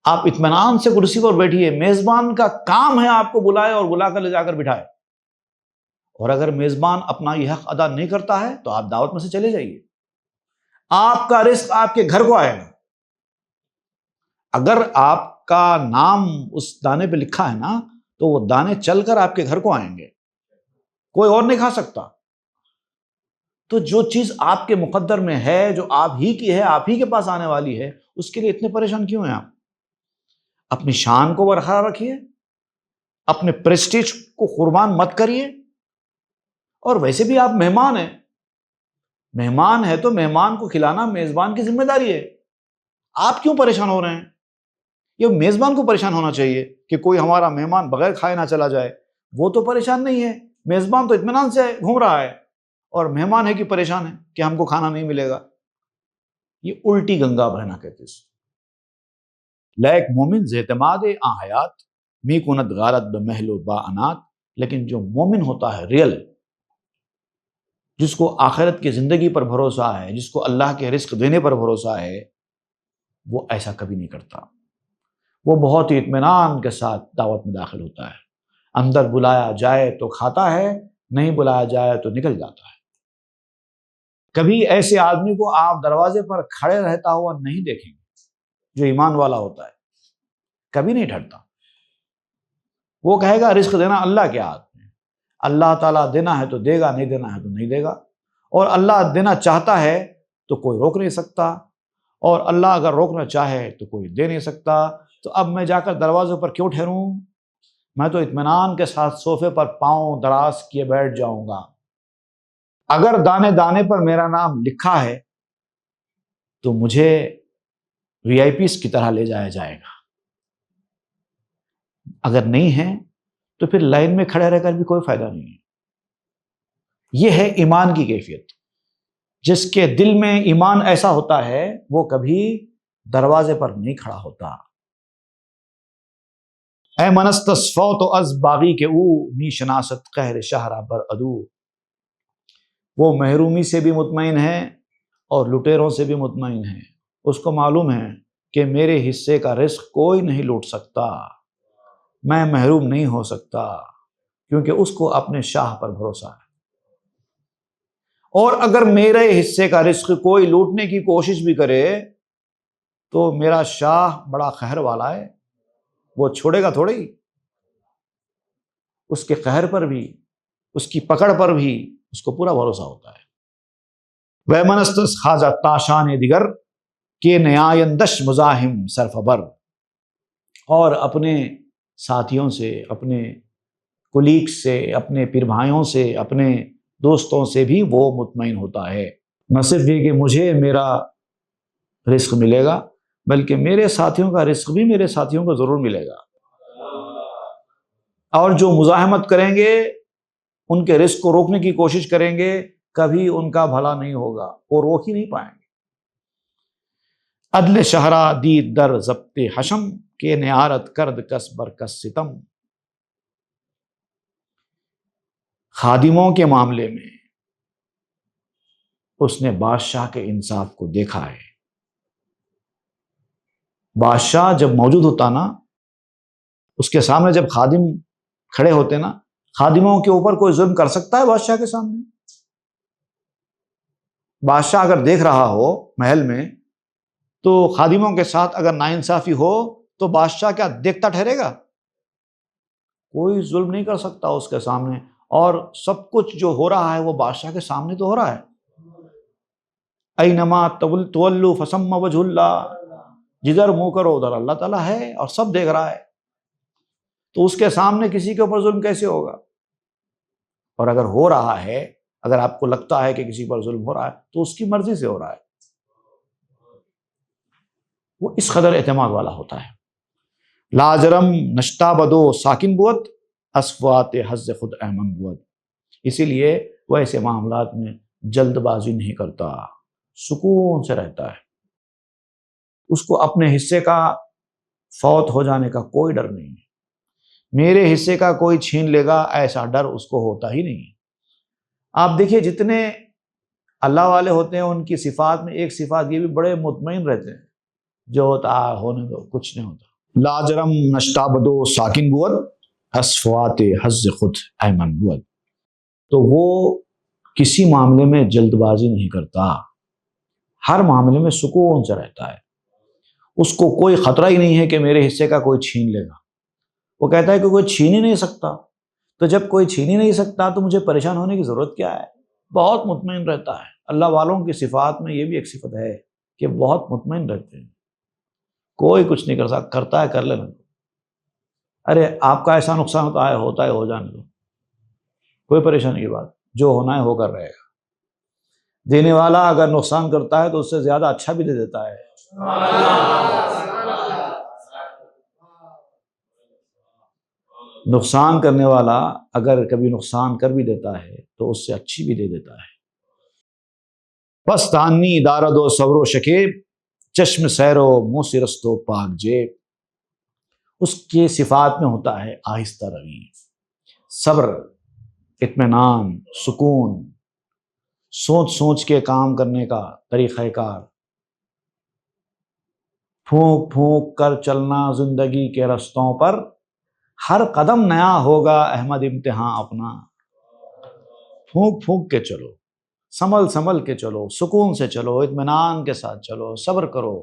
S2: آپ اطمینان سے کرسی پر بیٹھیے، میزبان کا کام ہے آپ کو بلائے اور بلا کر لے جا کر بٹھائے، اور اگر میزبان اپنا یہ حق ادا نہیں کرتا ہے تو آپ دعوت میں سے چلے جائیے، آپ کا رزق آپ کے گھر کو آئے گا۔ اگر آپ کا نام اس دانے پہ لکھا ہے نا، تو وہ دانے چل کر آپ کے گھر کو آئیں گے، کوئی اور نہیں کھا سکتا۔ تو جو چیز آپ کے مقدر میں ہے، جو آپ ہی کی ہے، آپ ہی کے پاس آنے والی ہے، اس کے لیے اتنے پریشان کیوں ہیں آپ؟ اپنی شان کو برقرار رکھیے، اپنے پریسٹیج کو قربان مت کریے، اور ویسے بھی آپ مہمان ہیں، مہمان ہے تو مہمان کو کھلانا میزبان کی ذمہ داری ہے۔ آپ کیوں پریشان ہو رہے ہیں؟ یہ میزبان کو پریشان ہونا چاہیے کہ کوئی ہمارا مہمان بغیر کھائے نہ چلا جائے، وہ تو پریشان نہیں ہے، میزبان تو اطمینان سے گھوم رہا ہے، اور مہمان ہے کہ پریشان ہے کہ ہم کو کھانا نہیں ملے گا۔ یہ الٹی گنگا بہنا کہتے ہیں۔ لیک مومن ز اعتماد آ حیات می کند غارت بمحل و با انات، لیکن جو مومن ہوتا ہے ریل، جس کو آخرت کی زندگی پر بھروسہ ہے، جس کو اللہ کے رزق دینے پر بھروسہ ہے، وہ ایسا کبھی نہیں کرتا۔ وہ بہت ہی اطمینان کے ساتھ دعوت میں داخل ہوتا ہے، اندر بلایا جائے تو کھاتا ہے، نہیں بلایا جائے تو نکل جاتا ہے۔ کبھی ایسے آدمی کو آپ دروازے پر کھڑے رہتا ہوا نہیں دیکھیں گے جو ایمان والا ہوتا ہے، کبھی نہیں ڈرتا۔ وہ کہے گا رزق دینا اللہ کے ہاتھ میں، اللہ تعالیٰ دینا ہے تو دے گا، نہیں دینا ہے تو نہیں دے گا، اور اللہ دینا چاہتا ہے تو کوئی روک نہیں سکتا، اور اللہ اگر روکنا چاہے تو کوئی دے نہیں سکتا۔ تو اب میں جا کر دروازے پر کیوں ٹھہروں؟ میں تو اطمینان کے ساتھ صوفے پر پاؤں دراز کیے بیٹھ جاؤں گا۔ اگر دانے دانے پر میرا نام لکھا ہے تو مجھے وی آئی پیز کی طرح لے جایا جائے گا، اگر نہیں ہے تو پھر لائن میں کھڑے رہ کر بھی کوئی فائدہ نہیں ہے۔ یہ ہے ایمان کی کیفیت۔ جس کے دل میں ایمان ایسا ہوتا ہے وہ کبھی دروازے پر نہیں کھڑا ہوتا۔ اے منستصفوت از باغی کے او می شناست قہر شہرہ بر ادو، وہ محرومی سے بھی مطمئن ہے اور لٹیروں سے بھی مطمئن ہے۔ اس کو معلوم ہے کہ میرے حصے کا رزق کوئی نہیں لوٹ سکتا، میں محروم نہیں ہو سکتا، کیونکہ اس کو اپنے شاہ پر بھروسہ ہے۔ اور اگر میرے حصے کا رزق کوئی لوٹنے کی کوشش بھی کرے تو میرا شاہ بڑا قہر والا ہے، وہ چھوڑے گا تھوڑے ہی۔ اس کے قہر پر بھی، اس کی پکڑ پر بھی اس کو پورا بھروسہ ہوتا ہے۔ وَمَنَسْتَسْ خَاجَ تاشان دیگر کے نیایندش مزاحم سرفبر، اور اپنے ساتھیوں سے، اپنے کولیگ سے، اپنے پیر بھائیوں سے، اپنے دوستوں سے بھی وہ مطمئن ہوتا ہے۔ نہ صرف یہ کہ مجھے میرا رزق ملے گا، بلکہ میرے ساتھیوں کا رزق بھی میرے ساتھیوں کو ضرور ملے گا، اور جو مزاحمت کریں گے، ان کے رزق کو روکنے کی کوشش کریں گے، کبھی ان کا بھلا نہیں ہوگا، وہ روک ہی نہیں پائیں گے۔ عدل شہرا دی در ضبط حشم کہ نیارت کرد کس بر کس ستم، خادموں کے معاملے میں اس نے بادشاہ کے انصاف کو دیکھا ہے۔ بادشاہ جب موجود ہوتا نا، اس کے سامنے جب خادم کھڑے ہوتے نا، خادموں کے اوپر کوئی ظلم کر سکتا ہے بادشاہ کے سامنے؟ بادشاہ اگر دیکھ رہا ہو محل میں تو خادموں کے ساتھ اگر ناانصافی ہو تو بادشاہ کیا دیکھتا ٹھہرے گا؟ کوئی ظلم نہیں کر سکتا اس کے سامنے، اور سب کچھ جو ہو رہا ہے وہ بادشاہ کے سامنے تو ہو رہا ہے۔ اینما تولوا فثم وجہ اللہ، جدھر منہ کرو ادھر اللہ تعالیٰ ہے اور سب دیکھ رہا ہے، تو اس کے سامنے کسی کے اوپر ظلم کیسے ہوگا؟ اور اگر ہو رہا ہے، اگر آپ کو لگتا ہے کہ کسی پر ظلم ہو رہا ہے تو اس کی مرضی سے ہو رہا ہے، وہ اس قدر اعتماد والا ہوتا ہے۔ لاجرم نشتا بدو ساکن بود، اسفوات حز خود احمد بود، اسی لیے وہ ایسے معاملات میں جلد بازی نہیں کرتا، سکون سے رہتا ہے، اس کو اپنے حصے کا فوت ہو جانے کا کوئی ڈر نہیں ہے۔ میرے حصے کا کوئی چھین لے گا ایسا ڈر اس کو ہوتا ہی نہیں۔ آپ دیکھیے جتنے اللہ والے ہوتے ہیں ان کی صفات میں ایک صفات یہ بھی بڑے مطمئن رہتے ہیں، جو ہوتا ہونے دو، کچھ نہیں ہوتا۔ لاجرم نشتابدو ساکن بود، اسفوات حز خود ایمن بود، تو وہ کسی معاملے میں جلد بازی نہیں کرتا، ہر معاملے میں سکون سے رہتا ہے، اس کو کوئی خطرہ ہی نہیں ہے کہ میرے حصے کا کوئی چھین لے گا۔ وہ کہتا ہے کہ کوئی چھین ہی نہیں سکتا، تو جب کوئی چھین ہی نہیں سکتا تو مجھے پریشان ہونے کی ضرورت کیا ہے؟ بہت مطمئن رہتا ہے۔ اللہ والوں کی صفات میں یہ بھی ایک صفت ہے کہ بہت مطمئن رہتے ہیں، کوئی کچھ نہیں کر سکتا، کرتا ہے کر لینا، ارے آپ کا ایسا نقصان ہوتا ہے ہو جانے دو، کوئی پریشانی کی بات، جو ہونا ہے ہو کر رہے گا۔ دینے والا اگر نقصان کرتا ہے تو اس سے زیادہ اچھا بھی دے دیتا ہے۔ نقصان کرنے والا اگر کبھی نقصان کر بھی دیتا ہے تو اس سے اچھی بھی دے دیتا ہے۔ بس تانی دارد و صبر و شکیب، چشم سیر و منہ سرست و پاک جیب، اس کے صفات میں ہوتا ہے آہستہ روی، صبر، اطمینان، سکون، سوچ سوچ کے کام کرنے کا طریقہ کار، پھونک پھونک کر چلنا زندگی کے رستوں پر، ہر قدم نیا ہوگا احمد امتحان اپنا، پھونک پھونک کے چلو، سنبھل سنبھل کے چلو، سکون سے چلو، اطمینان کے ساتھ چلو، صبر کرو،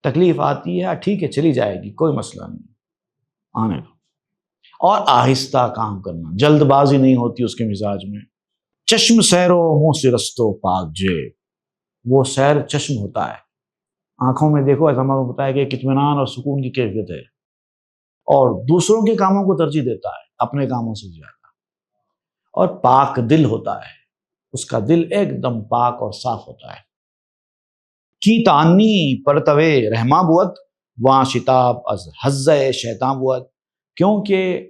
S2: تکلیف آتی ہے ٹھیک ہے چلی جائے گی، کوئی مسئلہ نہیں، آنے دو، اور آہستہ کام کرنا، جلد بازی نہیں ہوتی اس کے مزاج میں۔ چشم سیرو منہ سے رستو پاک جیب، وہ سیر چشم ہوتا ہے، آنکھوں میں دیکھو، ایسا معلوم ہوتا ہے کہ ایک اطمینان اور سکون کی کیفیت ہے، اور دوسروں کے کاموں کو ترجیح دیتا ہے اپنے کاموں سے زیادہ، اور پاک دل ہوتا ہے، اس کا دل ایک دم پاک اور صاف ہوتا ہے۔ کی تانی پرتوے رحماں بود، وہاں شتاب از حزہ شیطان بود، کیونکہ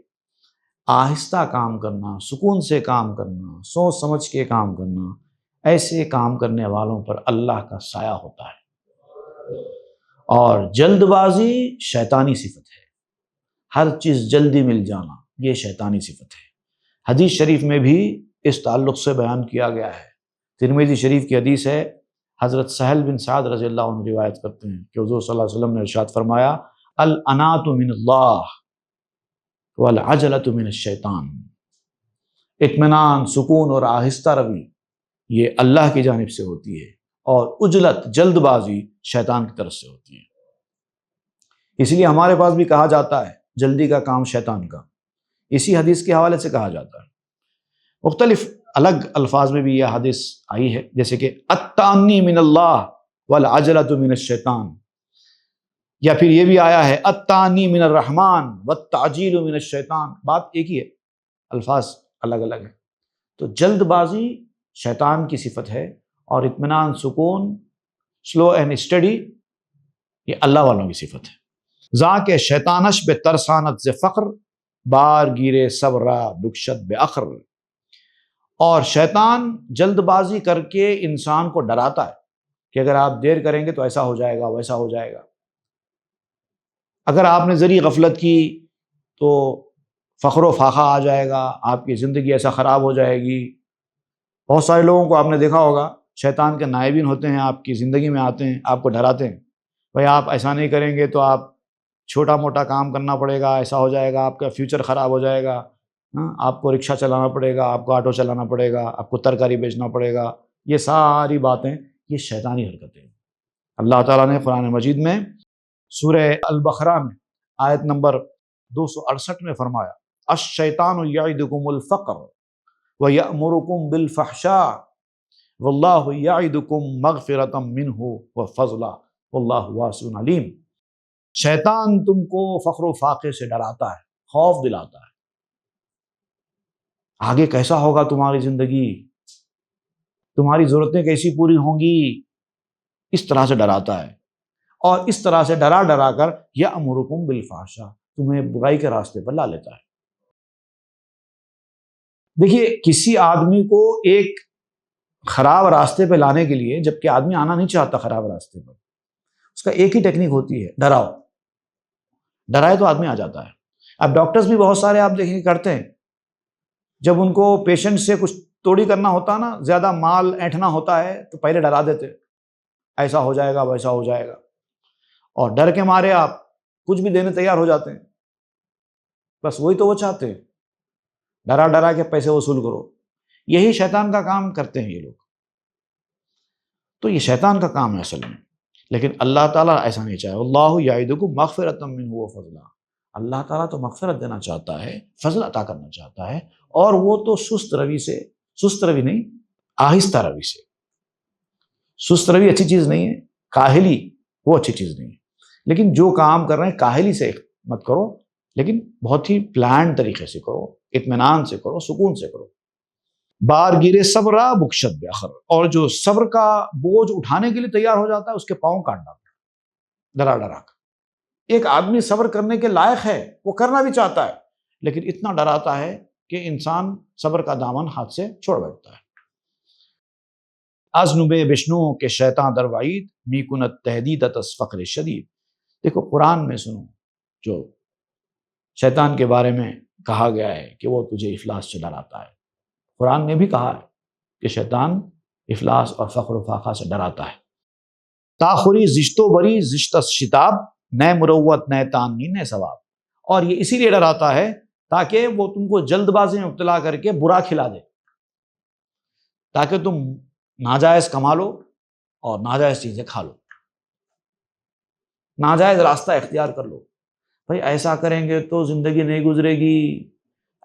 S2: آہستہ کام کرنا، سکون سے کام کرنا، سوچ سمجھ کے کام کرنا، ایسے کام کرنے والوں پر اللہ کا سایہ ہوتا ہے، اور جلد بازی شیطانی صفت ہے، ہر چیز جلدی مل جانا یہ شیطانی صفت ہے۔ حدیث شریف میں بھی اس تعلق سے بیان کیا گیا ہے، ترمذی شریف کی حدیث ہے، حضرت سہل بن سعد رضی اللہ عنہ روایت کرتے ہیں کہ حضور صلی اللہ علیہ وسلم نے ارشاد فرمایا، الانات من اللہ والعجلۃ من الشیطان، اطمینان، سکون اور آہستہ روی یہ اللہ کی جانب سے ہوتی ہے، اور عجلت، جلد بازی شیطان کی طرف سے ہوتی ہے۔ اس لیے ہمارے پاس بھی کہا جاتا ہے جلدی کا کام شیطان کا، اسی حدیث کے حوالے سے کہا جاتا ہے۔ مختلف الگ الفاظ میں بھی یہ حدیث آئی ہے، جیسے کہ التانی من اللہ والعجلۃ من الشیطان، یا پھر یہ بھی آیا ہے التانی من الرحمن والتعجیل من الشیطان، بات ایک ہی ہے، الفاظ الگ الگ ہیں۔ تو جلد بازی شیطان کی صفت ہے، اور اطمینان، سکون، سلو اینڈ اسٹڈی یہ اللہ والوں کی صفت ہے۔ ذاک شیطانش بے ترسانت ز فخر، بار گیرے صبرا بکشت بے اخر، اور شیطان جلد بازی کر کے انسان کو ڈراتا ہے کہ اگر آپ دیر کریں گے تو ایسا ہو جائے گا، ویسا ہو جائے گا، اگر آپ نے ذری غفلت کی تو فخر و فاخہ آ جائے گا، آپ کی زندگی ایسا خراب ہو جائے گی۔ بہت سارے لوگوں کو آپ نے دیکھا ہوگا، شیطان کے نائبین ہوتے ہیں، آپ کی زندگی میں آتے ہیں، آپ کو ڈراتے ہیں، بھائی آپ ایسا نہیں کریں گے تو آپ چھوٹا موٹا کام کرنا پڑے گا، ایسا ہو جائے گا، آپ کا فیوچر خراب ہو جائے گا، آپ کو رکشہ چلانا پڑے گا، آپ کو آٹو چلانا پڑے گا، آپ کو ترکاری بیچنا پڑے گا۔ یہ ساری باتیں یہ شیطانی حرکتیں ہیں۔ اللہ تعالیٰ نے قرآن مجید میں سورہ البقرہ میں آیت نمبر 268 میں فرمایا، الشیطان یعدکم الفقر وَيَأْمُرُكُمْ بِالْفَحْشَاءِ وَاللَّهُ يَعِدُكُمْ مَغْفِرَةً مِّنْهُ وَفَضْلًا وَاللَّهُ وَاسِعٌ عَلِيمٌ۔ شیطان تم کو فخر و فاقے سے ڈراتا ہے، خوف دلاتا ہے، آگے کیسا ہوگا تمہاری زندگی، تمہاری ضرورتیں کیسی پوری ہوں گی، اس طرح سے ڈراتا ہے، اور اس طرح سے ڈرا ڈرا کر یأمرکم بالفحشاء، تمہیں برائی کے راستے پر لا لیتا ہے۔ دیکھیے، کسی آدمی کو ایک خراب راستے پہ لانے کے لیے، جبکہ آدمی آنا نہیں چاہتا خراب راستے پر، اس کا ایک ہی ٹیکنیک ہوتی ہے، ڈراؤ، ڈرائے تو آدمی آ جاتا ہے۔ اب ڈاکٹرز بھی بہت سارے آپ دیکھیں کرتے ہیں، جب ان کو پیشنٹ سے کچھ توڑی کرنا ہوتا نا، زیادہ مال اینٹھنا ہوتا ہے تو پہلے ڈرا دیتے، ایسا ہو جائے گا ویسا ہو جائے گا، اور ڈر کے مارے آپ کچھ بھی دینے تیار ہو جاتے ہیں۔ بس وہی تو وہ چاہتے ہیں، ڈرا ڈرا کے پیسے وصول کرو۔ یہی شیطان کا کام کرتے ہیں یہ لوگ، تو یہ شیطان کا کام ہے اصل میں، لیکن اللہ تعالیٰ ایسا نہیں چاہے۔ اللہ یعدکم مغفرۃ منہ وفضلا، اللہ تعالیٰ تو مغفرت دینا چاہتا ہے، فضل عطا کرنا چاہتا ہے، اور وہ تو سست روی نہیں، آہستہ روی سے۔ سست روی اچھی چیز نہیں ہے، کاہلی وہ اچھی چیز نہیں ہے، لیکن جو کام کر رہے ہیں کاہلی سے مت کرو، لیکن بہت ہی پلان طریقے سے کرو، اطمینان سے کرو، سکون سے کرو۔ بار گرے صبرا بخشت بخر، اور جو صبر کا بوجھ اٹھانے کے لیے تیار ہو جاتا ہے اس کے پاؤں کاٹ ڈالتا ہے ڈرا ڈرا کر۔ ایک آدمی صبر کرنے کے لائق ہے، وہ کرنا بھی چاہتا ہے، لیکن اتنا ڈراتا ہے کہ انسان صبر کا دامن ہاتھ سے چھوڑ بیٹھتا ہے۔ ازنبے بشنو کے شیطان در وعید می کنت تحدید تس فقر شدید۔ دیکھو قرآن میں سنو جو شیطان کے بارے میں کہا گیا ہے کہ وہ تجھے افلاس سے ڈراتا ہے۔ قرآن نے بھی کہا ہے کہ شیطان افلاس اور فقر و فاقہ سے ڈراتا ہے۔ تاخری زشت و بری زشت شتاب، نئے مروت نئے تانی نئے ثواب، اور یہ اسی لیے ڈراتا ہے تاکہ وہ تم کو جلد بازی میں مبتلا کر کے برا کھلا دے، تاکہ تم ناجائز کما لو اور ناجائز چیزیں کھا لو، ناجائز راستہ اختیار کر لو۔ بھائی ایسا کریں گے تو زندگی نہیں گزرے گی،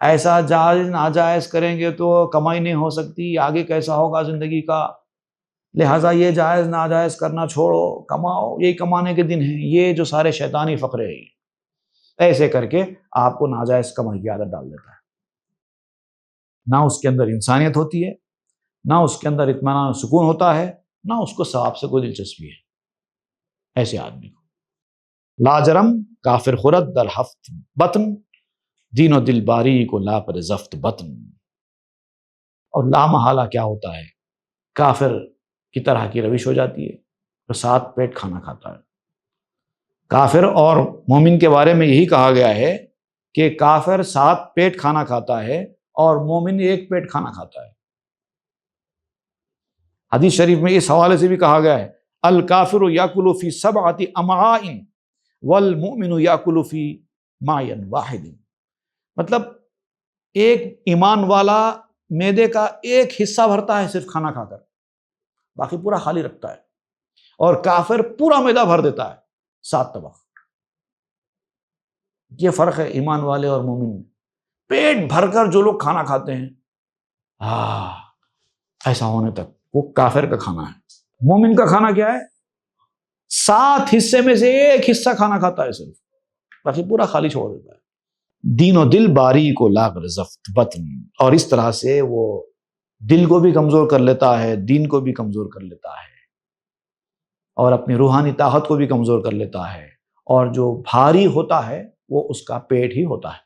S2: ایسا جائز ناجائز کریں گے تو کمائی نہیں ہو سکتی، آگے کیسا ہوگا زندگی کا، لہٰذا یہ جائز ناجائز کرنا چھوڑو، کماؤ، یہی کمانے کے دن ہیں۔ یہ جو سارے شیطانی فقرے ہیں، ایسے کر کے آپ کو ناجائز کمائی کی عادت ڈال دیتا ہے۔ نہ اس کے اندر انسانیت ہوتی ہے، نہ اس کے اندر اطمینان و سکون ہوتا ہے، نہ اس کو ثواب سے کوئی دلچسپی ہے۔ ایسے آدمی کو لاجرم کافر خورت در ہفت بطن، دین و دل باری کو لا پر زفت بطن۔ اور لا محالہ کیا ہوتا ہے، کافر کی طرح کی روش ہو جاتی ہے، تو ساتھ پیٹ کھانا کھاتا ہے۔ کافر اور مومن کے بارے میں یہی کہا گیا ہے کہ کافر ساتھ پیٹ کھانا کھاتا ہے اور مومن ایک پیٹ کھانا کھاتا ہے۔ حدیث شریف میں اس حوالے سے بھی کہا گیا ہے، الکافر یاکل فی سبعۃ امعاء والمؤمن یاکل فی معی واحد۔ مطلب ایک ایمان والا معدے کا ایک حصہ بھرتا ہے صرف کھانا کھا کر، باقی پورا خالی رکھتا ہے، اور کافر پورا معدہ بھر دیتا ہے 7 طبق۔ یہ فرق ہے ایمان والے اور مومن میں۔ پیٹ بھر کر جو لوگ کھانا کھاتے ہیں ایسا ہونے تک، وہ کافر کا کھانا ہے۔ مومن کا کھانا کیا ہے، 7 حصے میں سے ایک حصہ کھانا کھاتا ہے صرف، باقی پورا خالی چھوڑ دیتا ہے۔ دین و دل باری کو لا کر زفت بطن، اور اس طرح سے وہ دل کو بھی کمزور کر لیتا ہے، دین کو بھی کمزور کر لیتا ہے، اور اپنی روحانی طاقت کو بھی کمزور کر لیتا ہے، اور جو بھاری ہوتا ہے وہ اس کا پیٹ ہی ہوتا ہے۔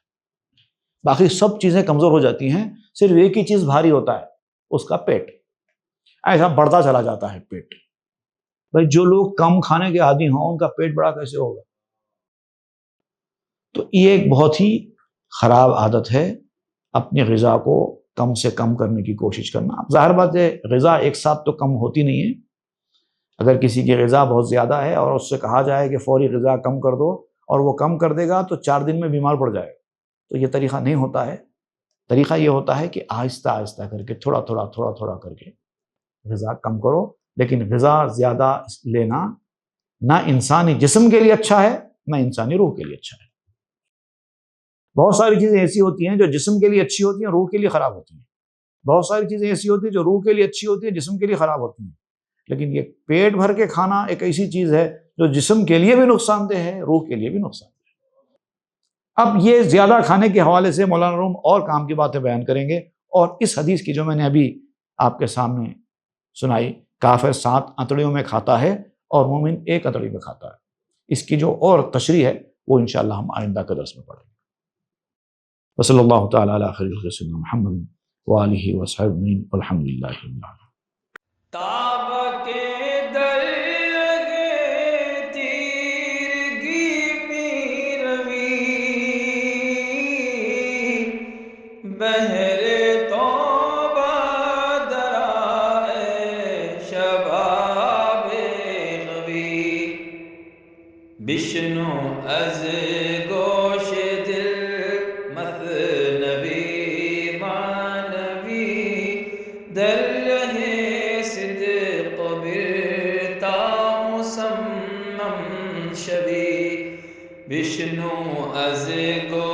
S2: باقی سب چیزیں کمزور ہو جاتی ہیں، صرف ایک ہی چیز بھاری ہوتا ہے، اس کا پیٹ۔ ایسا بڑھتا چلا جاتا ہے پیٹ۔ بھائی جو لوگ کم کھانے کے عادی ہوں ان کا پیٹ بڑا کیسے ہوگا؟ تو یہ ایک بہت ہی خراب عادت ہے، اپنی غذا کو کم سے کم کرنے کی کوشش کرنا۔ اب ظاہر بات ہے غذا ایک ساتھ تو کم ہوتی نہیں ہے، اگر کسی کی غذا بہت زیادہ ہے اور اس سے کہا جائے کہ فوری غذا کم کر دو اور وہ کم کر دے گا تو 4 دن میں بیمار پڑ جائے گا، تو یہ طریقہ نہیں ہوتا ہے۔ طریقہ یہ ہوتا ہے کہ آہستہ آہستہ کر کے تھوڑا تھوڑا کر کے غذا کم کرو، لیکن غذا زیادہ لینا نہ انسانی جسم کے لیے اچھا ہے نہ انسانی روح کے لیے اچھا ہے۔ بہت ساری چیزیں ایسی ہوتی ہیں جو جسم کے لیے اچھی ہوتی ہیں، روح کے لیے خراب ہوتی ہیں۔ بہت ساری چیزیں ایسی ہوتی ہیں جو روح کے لیے اچھی ہوتی ہیں، جسم کے لیے خراب ہوتی ہیں۔ لیکن یہ پیٹ بھر کے کھانا ایک ایسی چیز ہے جو جسم کے لیے بھی نقصان دہ ہے، روح کے لیے بھی نقصان دہ ہے۔ اب یہ زیادہ کھانے کے حوالے سے مولانا روم اور کام کی باتیں بیان کریں گے، اور اس حدیث کی جو میں نے ابھی آپ کے سامنے سنائی، کافر 7 انتڑیوں میں کھاتا ہے اور مومن 1 انتڑی میں کھاتا ہے، اس کی جو اور تشریح ہے وہ انشاءاللہ ہم آئندہ کے درس میں پڑھیں گے۔ وصلی اللہ تعالی علی خیر خلق سیدنا محمد وآلہ وصحبہ اجمعین والحمد للہ رب العالمین۔
S1: تاب کے در لگے تیرگی میں روی، بہر توبہ درائے شباب غوی، بشنو از گوش دل مثنوی معنوی، در لہے صدق برتا مسمم شوی، بشنو از گوش